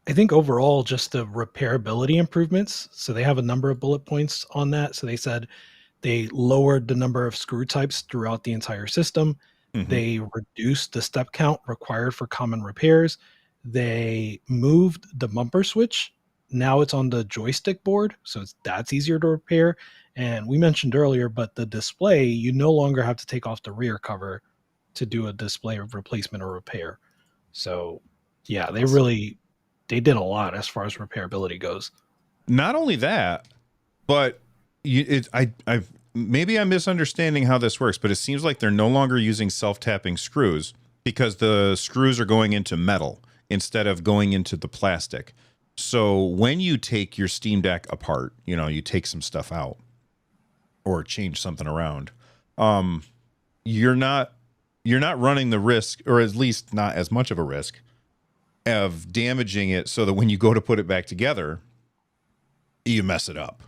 think overall just the repairability improvements. So they have a number of bullet points on that. So they said they lowered the number of screw types throughout the entire system. Mm-hmm. They reduced the step count required for common repairs. They moved the bumper switch. Now it's on the joystick board, so that's easier to repair. And we mentioned earlier, but the display, you no longer have to take off the rear cover to do a display of replacement or repair. So, yeah, they did a lot as far as repairability goes. Not only that, but maybe I'm misunderstanding how this works, but it seems like they're no longer using self-tapping screws because the screws are going into metal instead of going into the plastic. So when you take your Steam Deck apart, you take some stuff out or change something around, you're not running the risk, or at least not as much of a risk, of damaging it so that when you go to put it back together, you mess it up.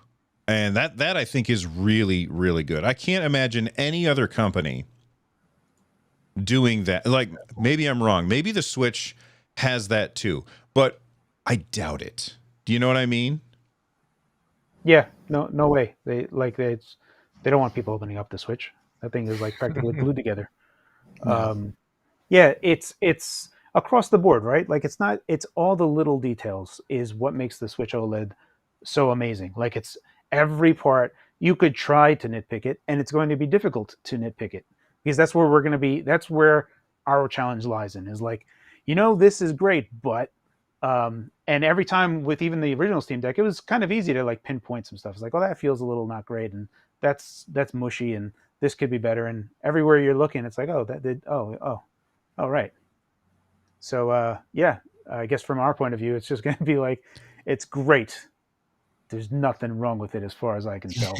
And that I think is really, really good. I can't imagine any other company doing that. Like, maybe I'm wrong. Maybe the Switch has that too, but I doubt it. Do you know what I mean? Yeah, no way. They don't want people opening up the Switch. That thing is like practically glued together. It's across the board, right? Like it's all the little details is what makes the Switch OLED so amazing. Like it's every part. You could try to nitpick it, and it's going to be difficult to nitpick it because that's where we're going to be. That's where our challenge lies in. Is like, this is great, but and every time with even the original Steam Deck, it was kind of easy to like pinpoint some stuff. It's like, oh, that feels a little not great, and that's mushy, and this could be better. And everywhere you're looking, it's like, oh, that did, right. So I guess from our point of view, it's just going to be like, it's great. There's nothing wrong with it as far as I can tell.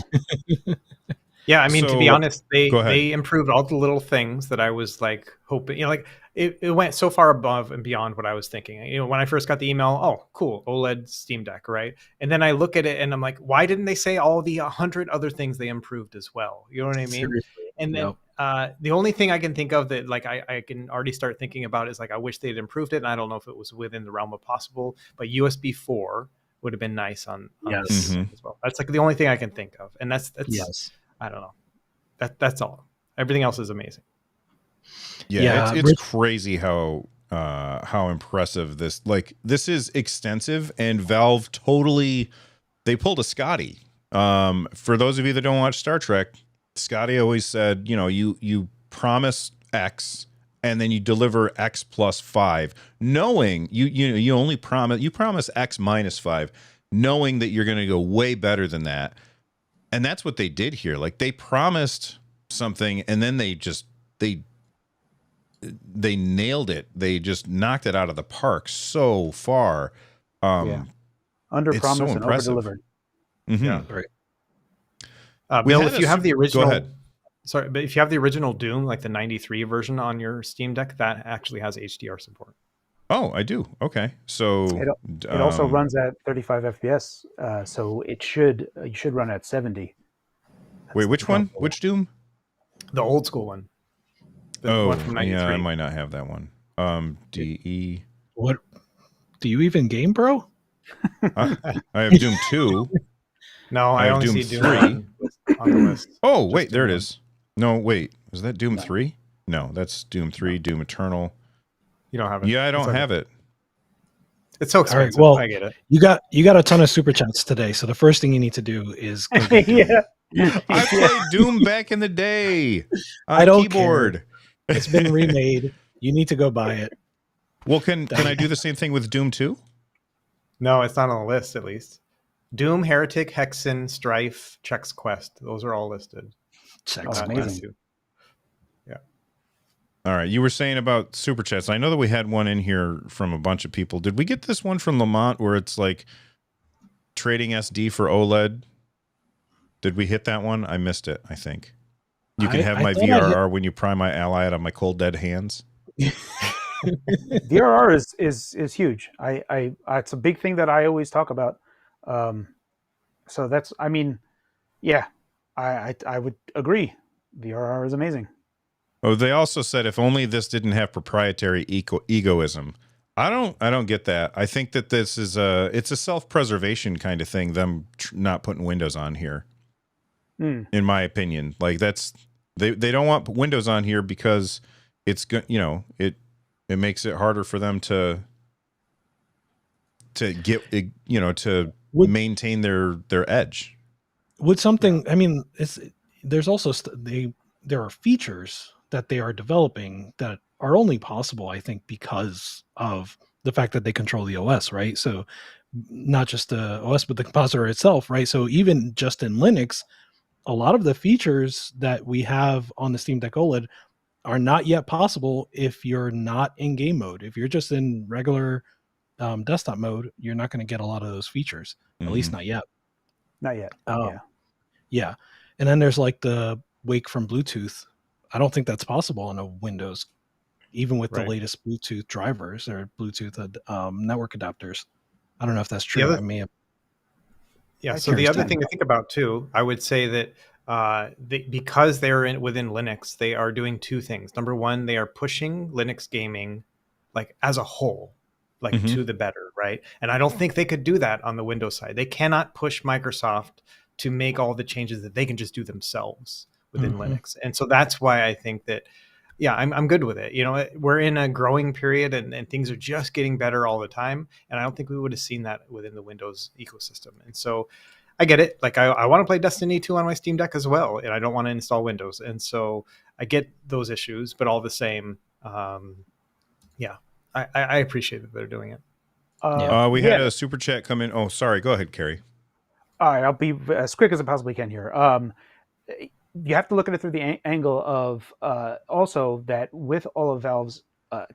Yeah, I mean, to be honest, they improved all the little things that I was like hoping. It went so far above and beyond what I was thinking. When I first got the email, oh, cool, OLED Steam Deck, right? And then I look at it and I'm like, why didn't they say all the 100 other things they improved as well? You know what I mean? Seriously. And then the only thing I can think of that like I can already start thinking about is like I wish they'd improved it, and I don't know if it was within the realm of possible, but USB 4 would have been nice on this as well. That's like the only thing I can think of, and that's yes. I don't know. That's all. Everything else is amazing. Yeah, it's crazy how impressive this. Like, this is extensive, and Valve they pulled a Scotty. For those of you that don't watch Star Trek, Scotty always said, you promise X and then you deliver X plus 5, knowing you only promise X minus 5, knowing that you're going to go way better than that. And that's what they did here. Like, they promised something, and then they nailed it. They just knocked it out of the park so far. Under it's promise so and over impressive. delivered. Mm-hmm. Yeah. Right. Bill, if you have the Go original, ahead. sorry, but if you have the original Doom, like the 93 version on your Steam Deck, that actually has HDR support. Oh, I do. Okay, so It also runs at 35 FPS, so you should run at 70. Wait, which one? Which Doom? The old school one. The one from 93. Yeah, I might not have that one. DE. What do you even game, bro? I have Doom 2. No, I have only Doom see Doom 3. on the list. Oh, Just wait, there it Doom is. No, wait, is that Doom No. 3? No, that's Doom 3, Doom Eternal. You don't have it. Yeah, I don't have it. It's so All right, expensive. well, I get it. You got a ton of super chats today, so the first thing you need to do is go get Doom. I played Doom back in the day on I don't keyboard. It's been remade. You need to go buy it. Well, can I do the same thing with Doom 2? No, it's not on the list, at least. Doom, Heretic, Hexen, Strife, Chex Quest. Those are all listed. Check Oh, that. amazing. All right, you were saying about super chats. I know that we had one in here from a bunch of people. Did we get this one from Lamont where it's like trading SD for OLED? Did we hit that one? I missed it, I think. You can have my VRR when you pry my ally out of my cold dead hands. VRR is huge. I it's a big thing that I always talk about. So that's, I mean, yeah, I would agree. VRR is amazing. Oh, they also said if only this didn't have proprietary egoism. I don't get that. I think that this is it's a self-preservation kind of thing. Them not putting Windows on here, in my opinion. Like that's they don't want Windows on here because it's good. You know, it makes it harder for them to get to maintain their edge. Would something? I mean, there's also there are features that they are developing that are only possible, I think, because of the fact that they control the OS, right? So not just the OS, but the compositor itself, right? So even just in Linux, a lot of the features that we have on the Steam Deck OLED are not yet possible if you're not in game mode. If you're just in regular desktop mode, you're not going to get a lot of those features, at least not yet. Not yet. Yeah. And then there's like the wake from Bluetooth. I don't think that's possible on a Windows, even with the latest Bluetooth drivers or Bluetooth network adapters. I don't know if that's true. I may have. Yeah. So the other thing to think about too, I would say that because they're within Linux, they are doing two things. Number one, they are pushing Linux gaming like as a whole, like to the better, right? And I don't think they could do that on the Windows side. They cannot push Microsoft to make all the changes that they can just do themselves within Linux. And so that's why I think that, yeah, I'm good with it. You know, we're in a growing period and things are just getting better all the time. And I don't think we would have seen that within the Windows ecosystem. And so I get it. Like I want to play Destiny 2 on my Steam Deck as well. And I don't want to install Windows. And so I get those issues, but all the same, yeah, I appreciate that they're doing it. We had a super chat come in. Oh, sorry. Go ahead, Carrie. All right, I'll be as quick as I possibly can here. You have to look at it through the angle of also that with all of Valve's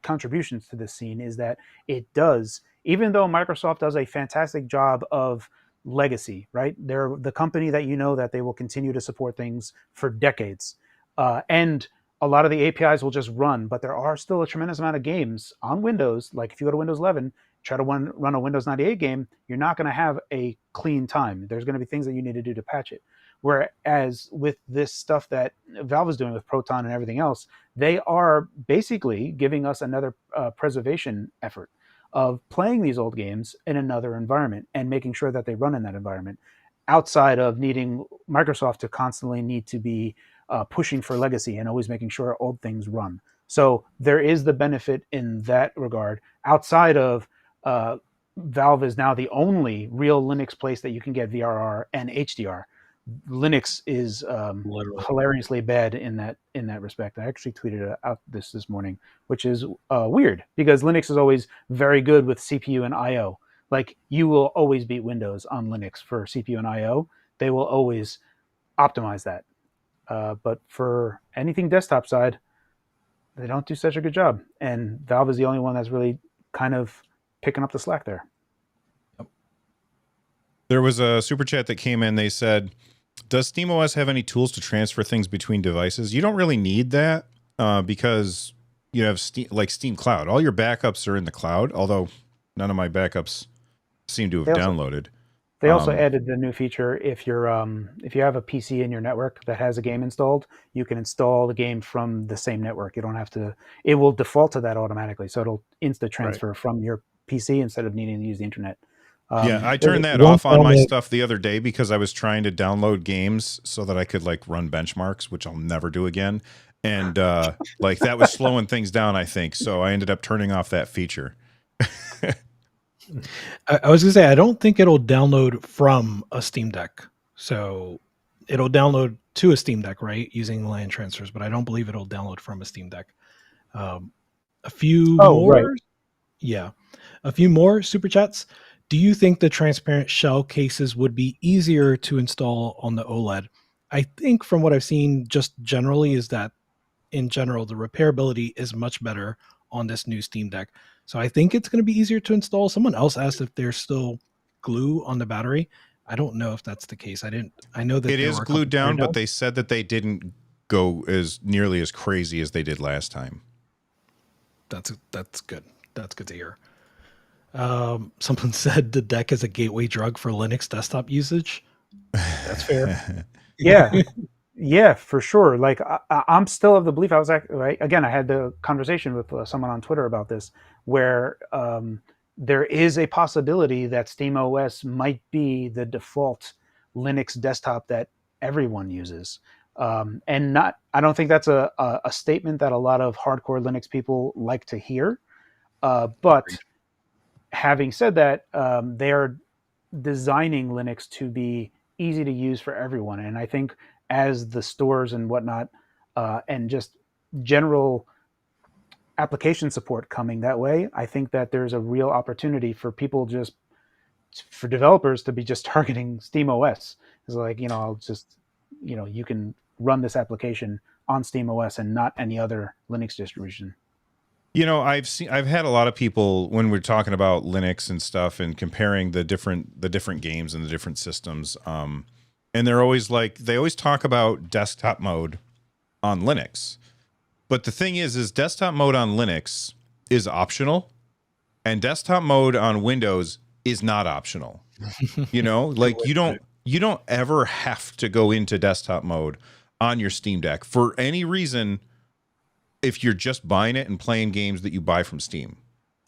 contributions to this scene is that it does, even though Microsoft does a fantastic job of legacy, right? They're the company that you know that they will continue to support things for decades. And a lot of the APIs will just run, but there are still a tremendous amount of games on Windows. Like if you go to Windows 11, try to run a Windows 98 game, you're not going to have a clean time. There's going to be things that you need to do to patch it. Whereas with this stuff that Valve is doing with Proton and everything else, they are basically giving us another preservation effort of playing these old games in another environment and making sure that they run in that environment outside of needing Microsoft to constantly need to be pushing for legacy and always making sure old things run. So there is the benefit in that regard outside of Valve is now the only real Linux place that you can get VRR and HDR. Linux is Literally. hilariously bad in that respect. I actually tweeted out this morning, which is weird because Linux is always very good with CPU and I/O. Like you will always beat Windows on Linux for CPU and I/O. They will always optimize that. But for anything desktop side, they don't do such a good job. And Valve is the only one that's really kind of picking up the slack there. There was a super chat that came in. They said, does SteamOS have any tools to transfer things between devices? You don't really need that because you have Steam Cloud. All your backups are in the cloud, although none of my backups seem to have downloaded. They also added the new feature if you have a PC in your network that has a game installed, you can install the game from the same network. You don't have to. It will default to that automatically, so it'll insta transfer from your PC instead of needing to use the internet. Yeah, I turned that off on my stuff the other day because I was trying to download games so that I could like run benchmarks, which I'll never do again. And like that was slowing things down, I think. So I ended up turning off that feature. I was gonna say I don't think it'll download from a Steam Deck. So it'll download to a Steam Deck, right, using LAN transfers, but I don't believe it'll download from a Steam Deck. A few more, a few more super chats. Do you think the transparent shell cases would be easier to install on the OLED? I think from what I've seen just generally is that in general, the repairability is much better on this new Steam Deck. So I think it's going to be easier to install. Someone else asked if there's still glue on the battery. I don't know if that's the case. I know that it is glued down, but they said that they didn't go as nearly as crazy as they did last time. That's good. That's good to hear. Someone said the deck is a gateway drug for Linux desktop usage. That's fair. Yeah, for sure. Like I'm still of the belief. I was right again. I had the conversation with someone on Twitter about this, where there is a possibility that SteamOS might be the default Linux desktop that everyone uses, and not. I don't think that's a statement that a lot of hardcore Linux people like to hear. But having said that, they are designing Linux to be easy to use for everyone, and I think as the stores and whatnot, and just general application support coming that way, I think that there's a real opportunity for people for developers to be just targeting SteamOS. It's like, I'll just, you can run this application on SteamOS and not any other Linux distribution. I've had a lot of people when we're talking about Linux and stuff and comparing the different games and the different systems. And they're always they always talk about desktop mode on Linux. But the thing is desktop mode on Linux is optional and desktop mode on Windows is not optional. You don't ever have to go into desktop mode on your Steam Deck for any reason if you're just buying it and playing games that you buy from Steam.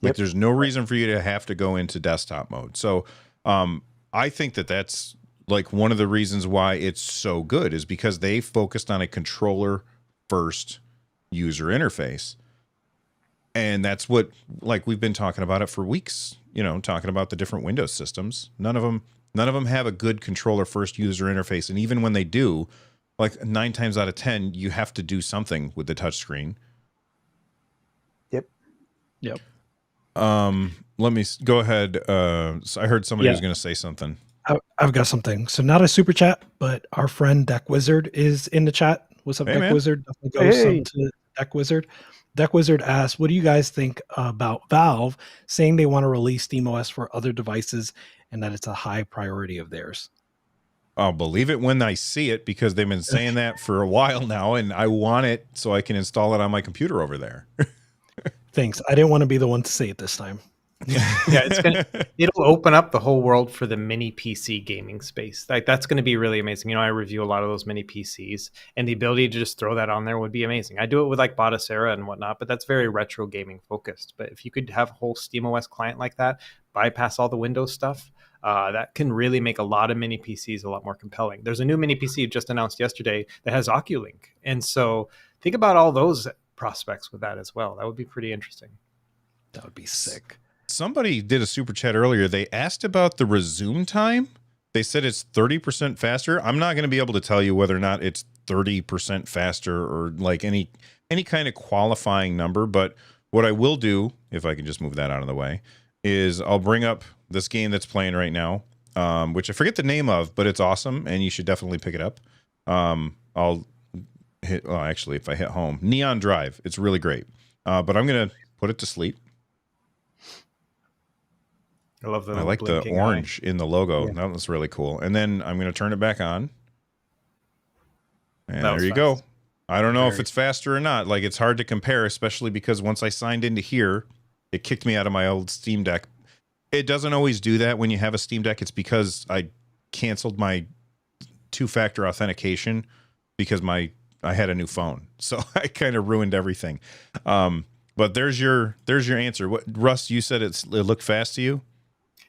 Like there's no reason for you to have to go into desktop mode. So I think that's like one of the reasons why it's so good is because they focused on a controller first user interface. And that's what, like we've been talking about it for weeks, talking about the different Windows systems. None of them have a good controller first user interface. And even when they do, like 9 times out of 10, you have to do something with the touchscreen. Yep. Let me go ahead. So I heard somebody was going to say something. I've got something. So not a super chat, but our friend Deck Wizard is in the chat. What's up, Deck Wizard? Definitely go sub to Deck Wizard. Deck Wizard asks, what do you guys think about Valve saying they want to release SteamOS for other devices and that it's a high priority of theirs? I'll believe it when I see it because they've been saying that for a while now, and I want it so I can install it on my computer over there. Thanks. I didn't want to be the one to say it this time. It'll open up the whole world for the mini PC gaming space. Like that's going to be really amazing. I review a lot of those mini PCs, and the ability to just throw that on there would be amazing. I do it with like Batocera and whatnot, but that's very retro gaming focused. But if you could have a whole SteamOS client like that, bypass all the Windows stuff, that can really make a lot of mini PCs a lot more compelling. There's a new mini PC just announced yesterday that has OcuLink, and so think about all those prospects with that as well. That would be pretty interesting. That would be sick. Somebody did a super chat earlier. They asked about the resume time They said it's 30% faster. I'm not going to be able to tell you whether or not it's 30% faster or like any kind of qualifying number. But what I will do, if I can just move that out of the way, is I'll bring up this game that's playing right now, which I forget the name of, but it's awesome and you should definitely pick it up. I'll hit, well, actually, if I hit home, Neon Drive, it's really great. But I'm going to put it to sleep. I love the I like the orange in the logo. That was really cool. And then I'm going to turn it back on. And there you go. I don't know if it's faster or not. Like, it's hard to compare, especially because once I signed into here, it kicked me out of my old Steam Deck. It doesn't always do that when you have a Steam Deck. It's because I canceled my two-factor authentication because I had a new phone. So I kind of ruined everything. But there's your answer. What, Russ, you said it looked fast to you?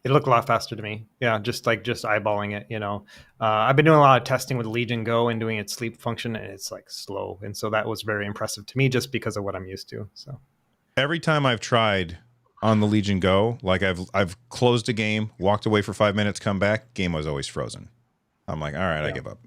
It looked a lot faster to me. Yeah, just eyeballing it, you know. I've been doing a lot of testing with Legion Go and doing its sleep function, and it's like slow. And so that was very impressive to me just because of what I'm used to. So every time I've tried on the Legion Go, like I've closed a game, walked away for 5 minutes, come back, game was always frozen. I'm like, all right, I give up.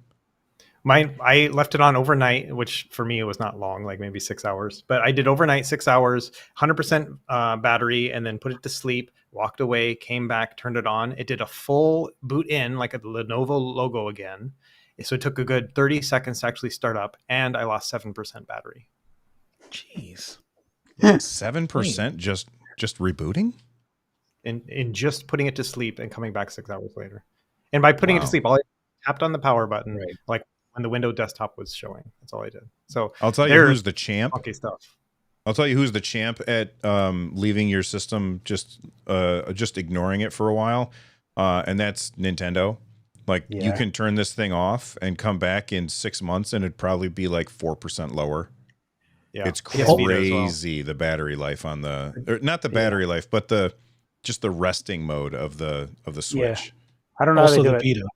I left it on overnight, which for me it was not long, like maybe 6 hours. But I did overnight 6 hours, 100% battery, and then put it to sleep. Walked away, came back, turned it on. It did a full boot in, like a Lenovo logo again. So it took a good 30 seconds to actually start up, and I lost 7% battery. Jeez, 7% just rebooting, in just putting it to sleep and coming back 6 hours later. And by putting it to sleep, all I tapped on the power button, like when the Windows desktop was showing. That's all I did. So I'll tell you who's the champ. Okay, stuff. I'll tell you who's the champ at leaving your system just ignoring it for a while, and that's Nintendo. Like you can turn this thing off and come back in 6 months, and it'd probably be like 4% lower. Yeah, it's crazy the battery life on not the battery life, but the resting mode of the Switch. Yeah. I don't know also how they do the Vita.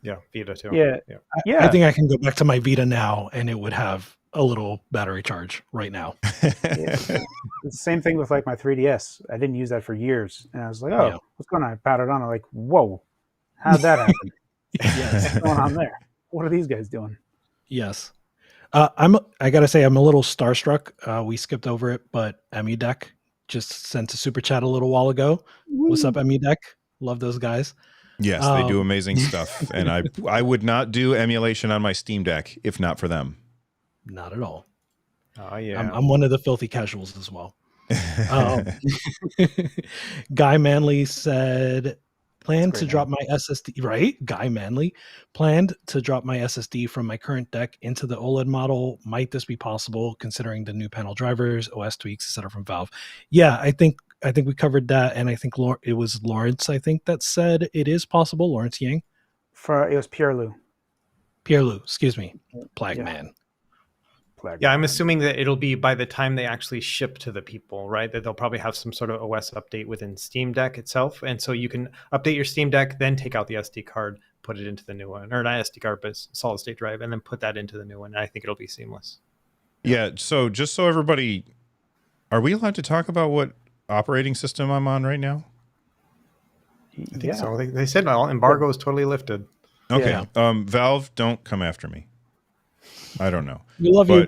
Yeah, Vita too. Yeah. I think I can go back to my Vita now, and it would have a little battery charge right now. It's the same thing with like my 3DS. I didn't use that for years, and I was like, "Oh, what's going on?" I powered it on. I'm like, "Whoa, how'd that happen? What's going on there? What are these guys doing?" Yes, I gotta say, I'm a little starstruck. We skipped over it, but EmuDeck just sent a super chat a little while ago. What's up, EmuDeck? Love those guys. Yes, they do amazing stuff, and I would not do emulation on my Steam Deck if not for them. Not at all. Oh yeah, I'm one of the filthy casuals as well. Guy Manley said, planned to drop my SSD, right? Guy Manley planned to drop my SSD from my current deck into the OLED model. Might this be possible considering the new panel drivers, OS tweaks, etc. from Valve? Yeah, I think we covered that, and I think it was Lawrence, I think, that said it is possible. Lawrence Yang? It was Pierre Lou, excuse me. Plague Man. Yeah, I'm assuming that it'll be by the time they actually ship to the people, right? That they'll probably have some sort of OS update within Steam Deck itself. And so you can update your Steam Deck, then take out the SD card, put it into the new one. Or not SD card, but solid state drive, and then put that into the new one. And I think it'll be seamless. Yeah, so just so everybody... Are we allowed to talk about what operating system I'm on right now? I think so. They said all embargo is totally lifted. Okay. Yeah. Valve, don't come after me. I don't know. We love you.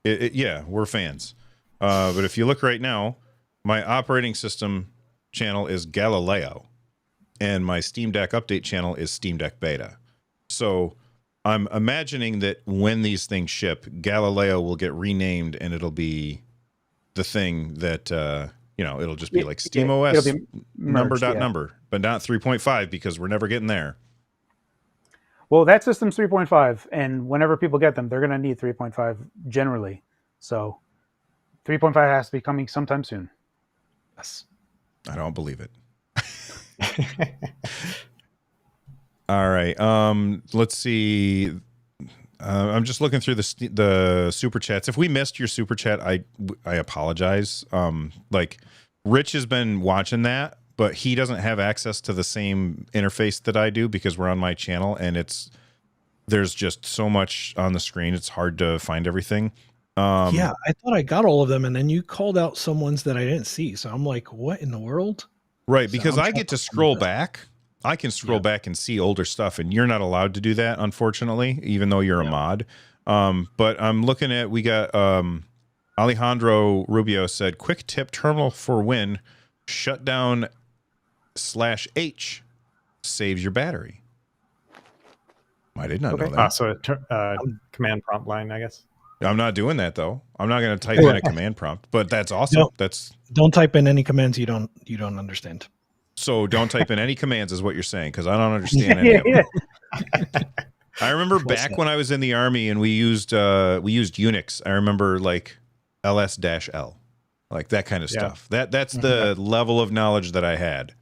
Yeah, we're fans. But if you look right now, my operating system channel is Galileo, and my Steam Deck update channel is Steam Deck Beta. So I'm imagining that when these things ship, Galileo will get renamed, and it'll be the thing that it'll just be like SteamOS number, but not 3.5 because we're never getting there. Well, that system's 3.5, and whenever people get them, they're going to need 3.5 generally. So 3.5 has to be coming sometime soon. Yes. I don't believe it. All right. Let's see. I'm just looking through the super chats. If we missed your super chat, I apologize. Like Rich has been watching that, but he doesn't have access to the same interface that I do because we're on my channel, and there's just so much on the screen. It's hard to find everything. Yeah, I thought I got all of them, and then you called out some ones that I didn't see. So I'm like, what in the world? Right, because I get to scroll back I can scroll back and see older stuff, and you're not allowed to do that, unfortunately, even though you're a mod. But I'm looking at, we got Alejandro Rubio said, quick tip, terminal for win, shutdown /H saves your battery. I did not know that. So command prompt line, I guess. I'm not doing that though. I'm not going to type in a command prompt, but that's awesome. Don't type in any commands you don't understand. So don't type in any commands is what you're saying, because I don't understand any of them. I remember back when I was in the Army and we used Unix. I remember like ls-l, like that kind of stuff. That's the level of knowledge that I had.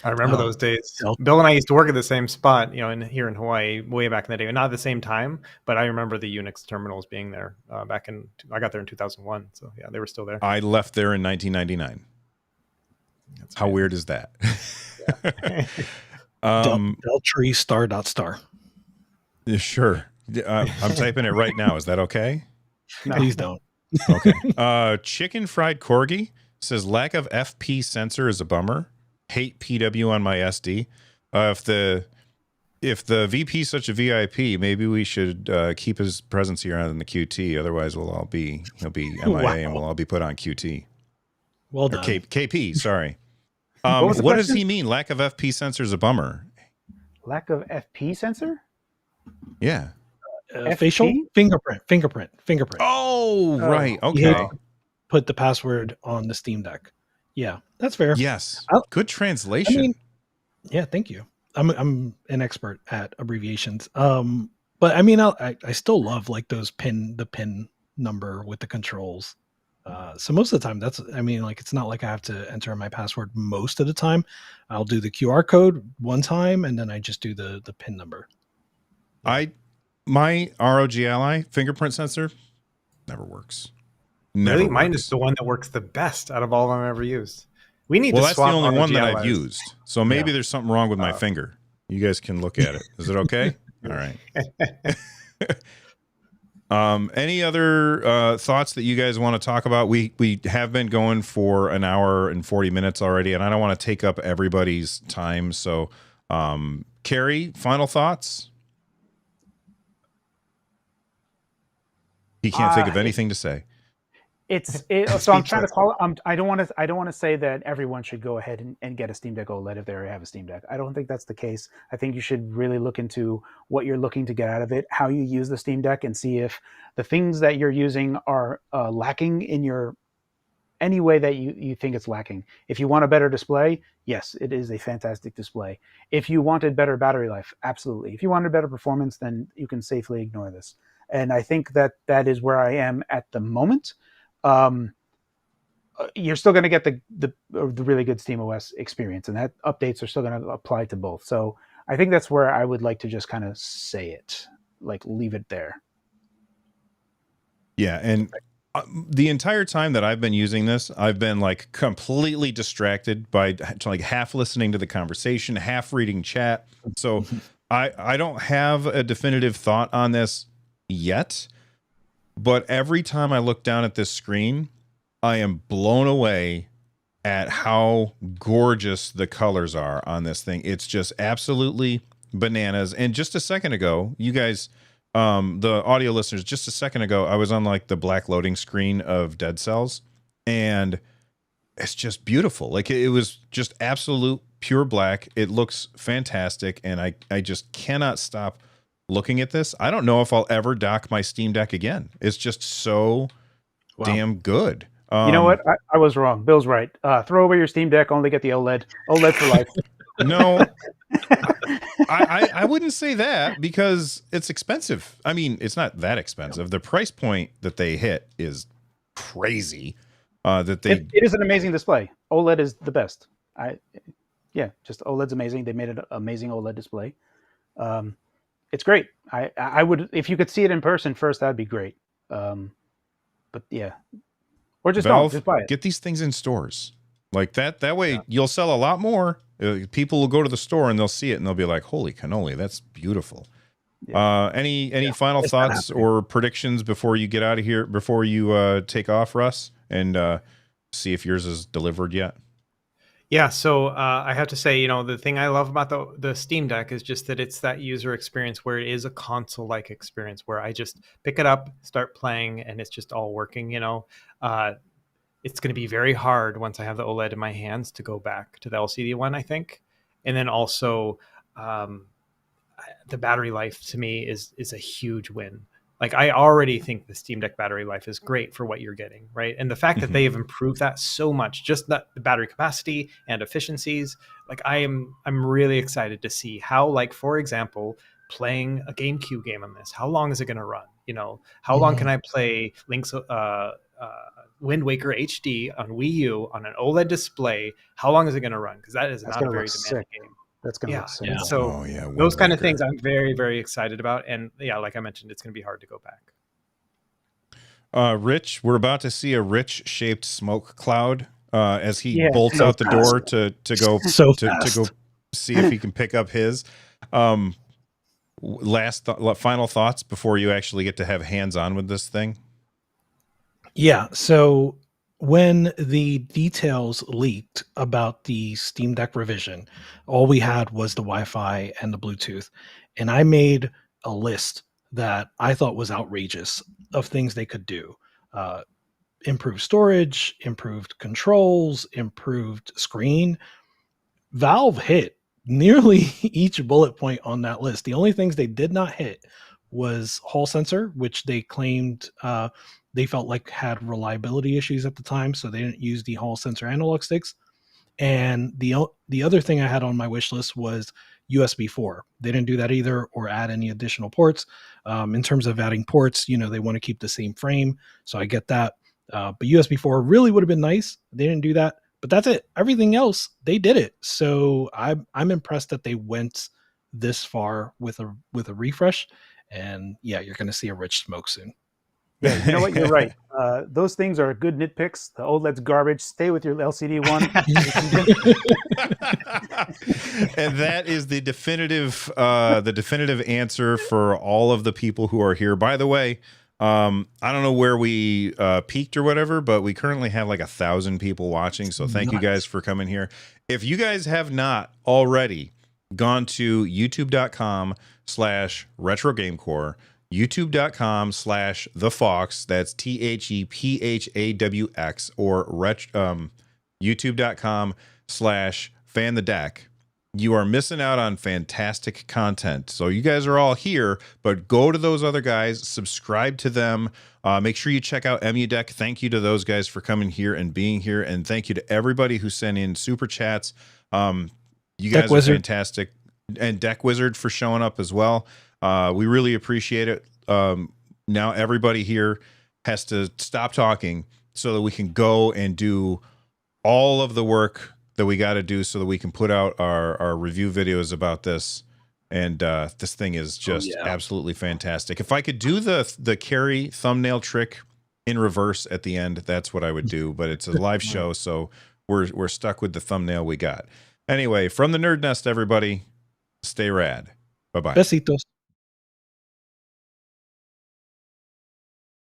I remember those days. Bill and I used to work at the same spot, here in Hawaii, way back in the day. Not at the same time, but I remember the Unix terminals being there I got there in 2001. So yeah, they were still there. I left there in 1999. How weird is that? Deltree star. Sure. I'm typing it right now. Is that okay? No. Please don't. Okay. Chicken fried corgi says lack of FP sensor is a bummer. Hate PW on my SD. If the VP is such a VIP, maybe we should keep his presence here on the QT. Otherwise, he'll be MIA and we'll all be put on QT. Well done. KP, sorry. What does he mean? Lack of FP sensor is a bummer. Lack of FP sensor? Yeah. Facial fingerprint. Oh, right. Okay. Put the password on the Steam Deck. Yeah, that's fair. Yes. Good translation. I mean, yeah, thank you. I'm an expert at abbreviations. But I mean, I still love like the pin number with the controls. So most of the time it's not like I have to enter my password most of the time. I'll do the QR code one time and then I just do the pin number. My ROG Ally fingerprint sensor never works. Really? Mine is the one that works the best out of all I've ever used. We need to swap. That's the only one that Allies. I've used. So maybe there's something wrong with my finger. You guys can look at it. Is it okay? All right. Any other thoughts that you guys want to talk about? We have been going for an hour and 40 minutes already, and I don't want to take up everybody's time. So, Carrie, final thoughts? He can't think of anything to say. So I'm trying to call it. I don't want to say that everyone should go ahead and get a Steam Deck OLED if they already have a Steam Deck. I don't think that's the case. I think you should really look into what you're looking to get out of it, how you use the Steam Deck, and see if the things that you're using are lacking in any way that you think it's lacking. If you want a better display, yes, it is a fantastic display. If you wanted better battery life, absolutely. If you wanted better performance, then you can safely ignore this. And I think that is where I am at the moment. You're still going to get the really good SteamOS experience, and that updates are still going to apply to both. So I think that's where I would like to just kind of say it, like leave it there. Yeah, and the entire time that I've been using this, I've been like completely distracted by like half listening to the conversation, half reading chat. So I don't have a definitive thought on this yet. But every time I look down at this screen, I am blown away at how gorgeous the colors are on this thing. It's just absolutely bananas. And just a second ago, you guys, the audio listeners, just a second ago, I was on like the black loading screen of Dead Cells, and it's just beautiful. Like it was just absolute pure black. It looks fantastic, and I just cannot stop looking at this. I don't know if I'll ever dock my Steam Deck again. It's just so damn good. You know what? I was wrong. Bill's right. Throw away your Steam Deck. Only get the OLED. OLED for life. No, I wouldn't say that because it's expensive. I mean, it's not that expensive. The price point that they hit is crazy. It is an amazing display. OLED is the best. Just OLED's amazing. They made an amazing OLED display. It's great. I would, if you could see it in person first, that'd be great. But yeah, or just Valve, don't just buy it. Get these things in stores like that. That way you'll sell a lot more. People will go to the store and they'll see it and they'll be like, "Holy cannoli, that's beautiful." Yeah. Any final thoughts or predictions before you get out of here? Before you take off, Russ, and see if yours is delivered yet? Yeah, so I have to say, you know, the thing I love about the Steam Deck is just that it's that user experience where it is a console-like experience where I just pick it up, start playing, and it's just all working. You know, it's going to be very hard once I have the OLED in my hands to go back to the LCD one, I think. And then also, um, the battery life to me is a huge win. Like I already think the Steam Deck battery life is great for what you're getting, right? And the fact that they have improved that so much, just that the battery capacity and efficiencies, like I'm really excited to see how, like for example, playing a GameCube game on this, how long is it going to run? You know, how long can I play Link's Wind Waker HD on Wii U on an OLED display? How long is it going to run? Because that is not a very demanding game. That's going to look sick. And so Wind those kind of Waker. things I'm very, very excited about. And yeah, like I mentioned, it's going to be hard to go back. Rich, we're about to see a Rich-shaped smoke cloud as he bolts so out the door to go to go see if he can pick up his. Final thoughts before you actually get to have hands-on with this thing. Yeah. So when the details leaked about the Steam Deck revision, all we had was the Wi-Fi and the Bluetooth. And I made a list that I thought was outrageous of things they could do. Improved storage, improved controls, improved screen. Valve hit nearly each bullet point on that list. The only things they did not hit was Hall sensor, which they claimed they felt like had reliability issues at the time, so they didn't use the Hall sensor analog sticks. And the other thing I had on my wish list was USB 4. They didn't do that either, or add any additional ports. In terms of adding ports, you know, they want to keep the same frame, so I get that. But USB 4 really would have been nice. They didn't do that. But that's it. Everything else, they did it. So I'm impressed that they went this far with a refresh. And yeah, you're going to see a Rich smoke soon. Yeah, you know what? You're right. Those things are good nitpicks. The OLED's garbage. Stay with your LCD one. And that is the definitive answer for all of the people who are here. By the way, I don't know where we peaked or whatever, but we currently have like 1,000 people watching. So thank you guys for coming here. If you guys have not already gone to youtube.com/retrogamecore, youtube.com/thefox, that's THEPHAWX, or youtube.com/fanthedeck, you are missing out on fantastic content. So you guys are all here, but go to those other guys, subscribe to them. Make sure you check out EmuDeck. Thank you to those guys for coming here and being here. And thank you to everybody who sent in super chats. You guys are fantastic. And Deck Wizard for showing up as well. We really appreciate it. Now everybody here has to stop talking so that we can go and do all of the work that we got to do so that we can put out our review videos about this. And this thing is just absolutely fantastic. If I could do the carry thumbnail trick in reverse at the end, that's what I would do. But it's a live show, so we're stuck with the thumbnail we got. Anyway, from the Nerd Nest, everybody, stay rad. Bye-bye. Besitos.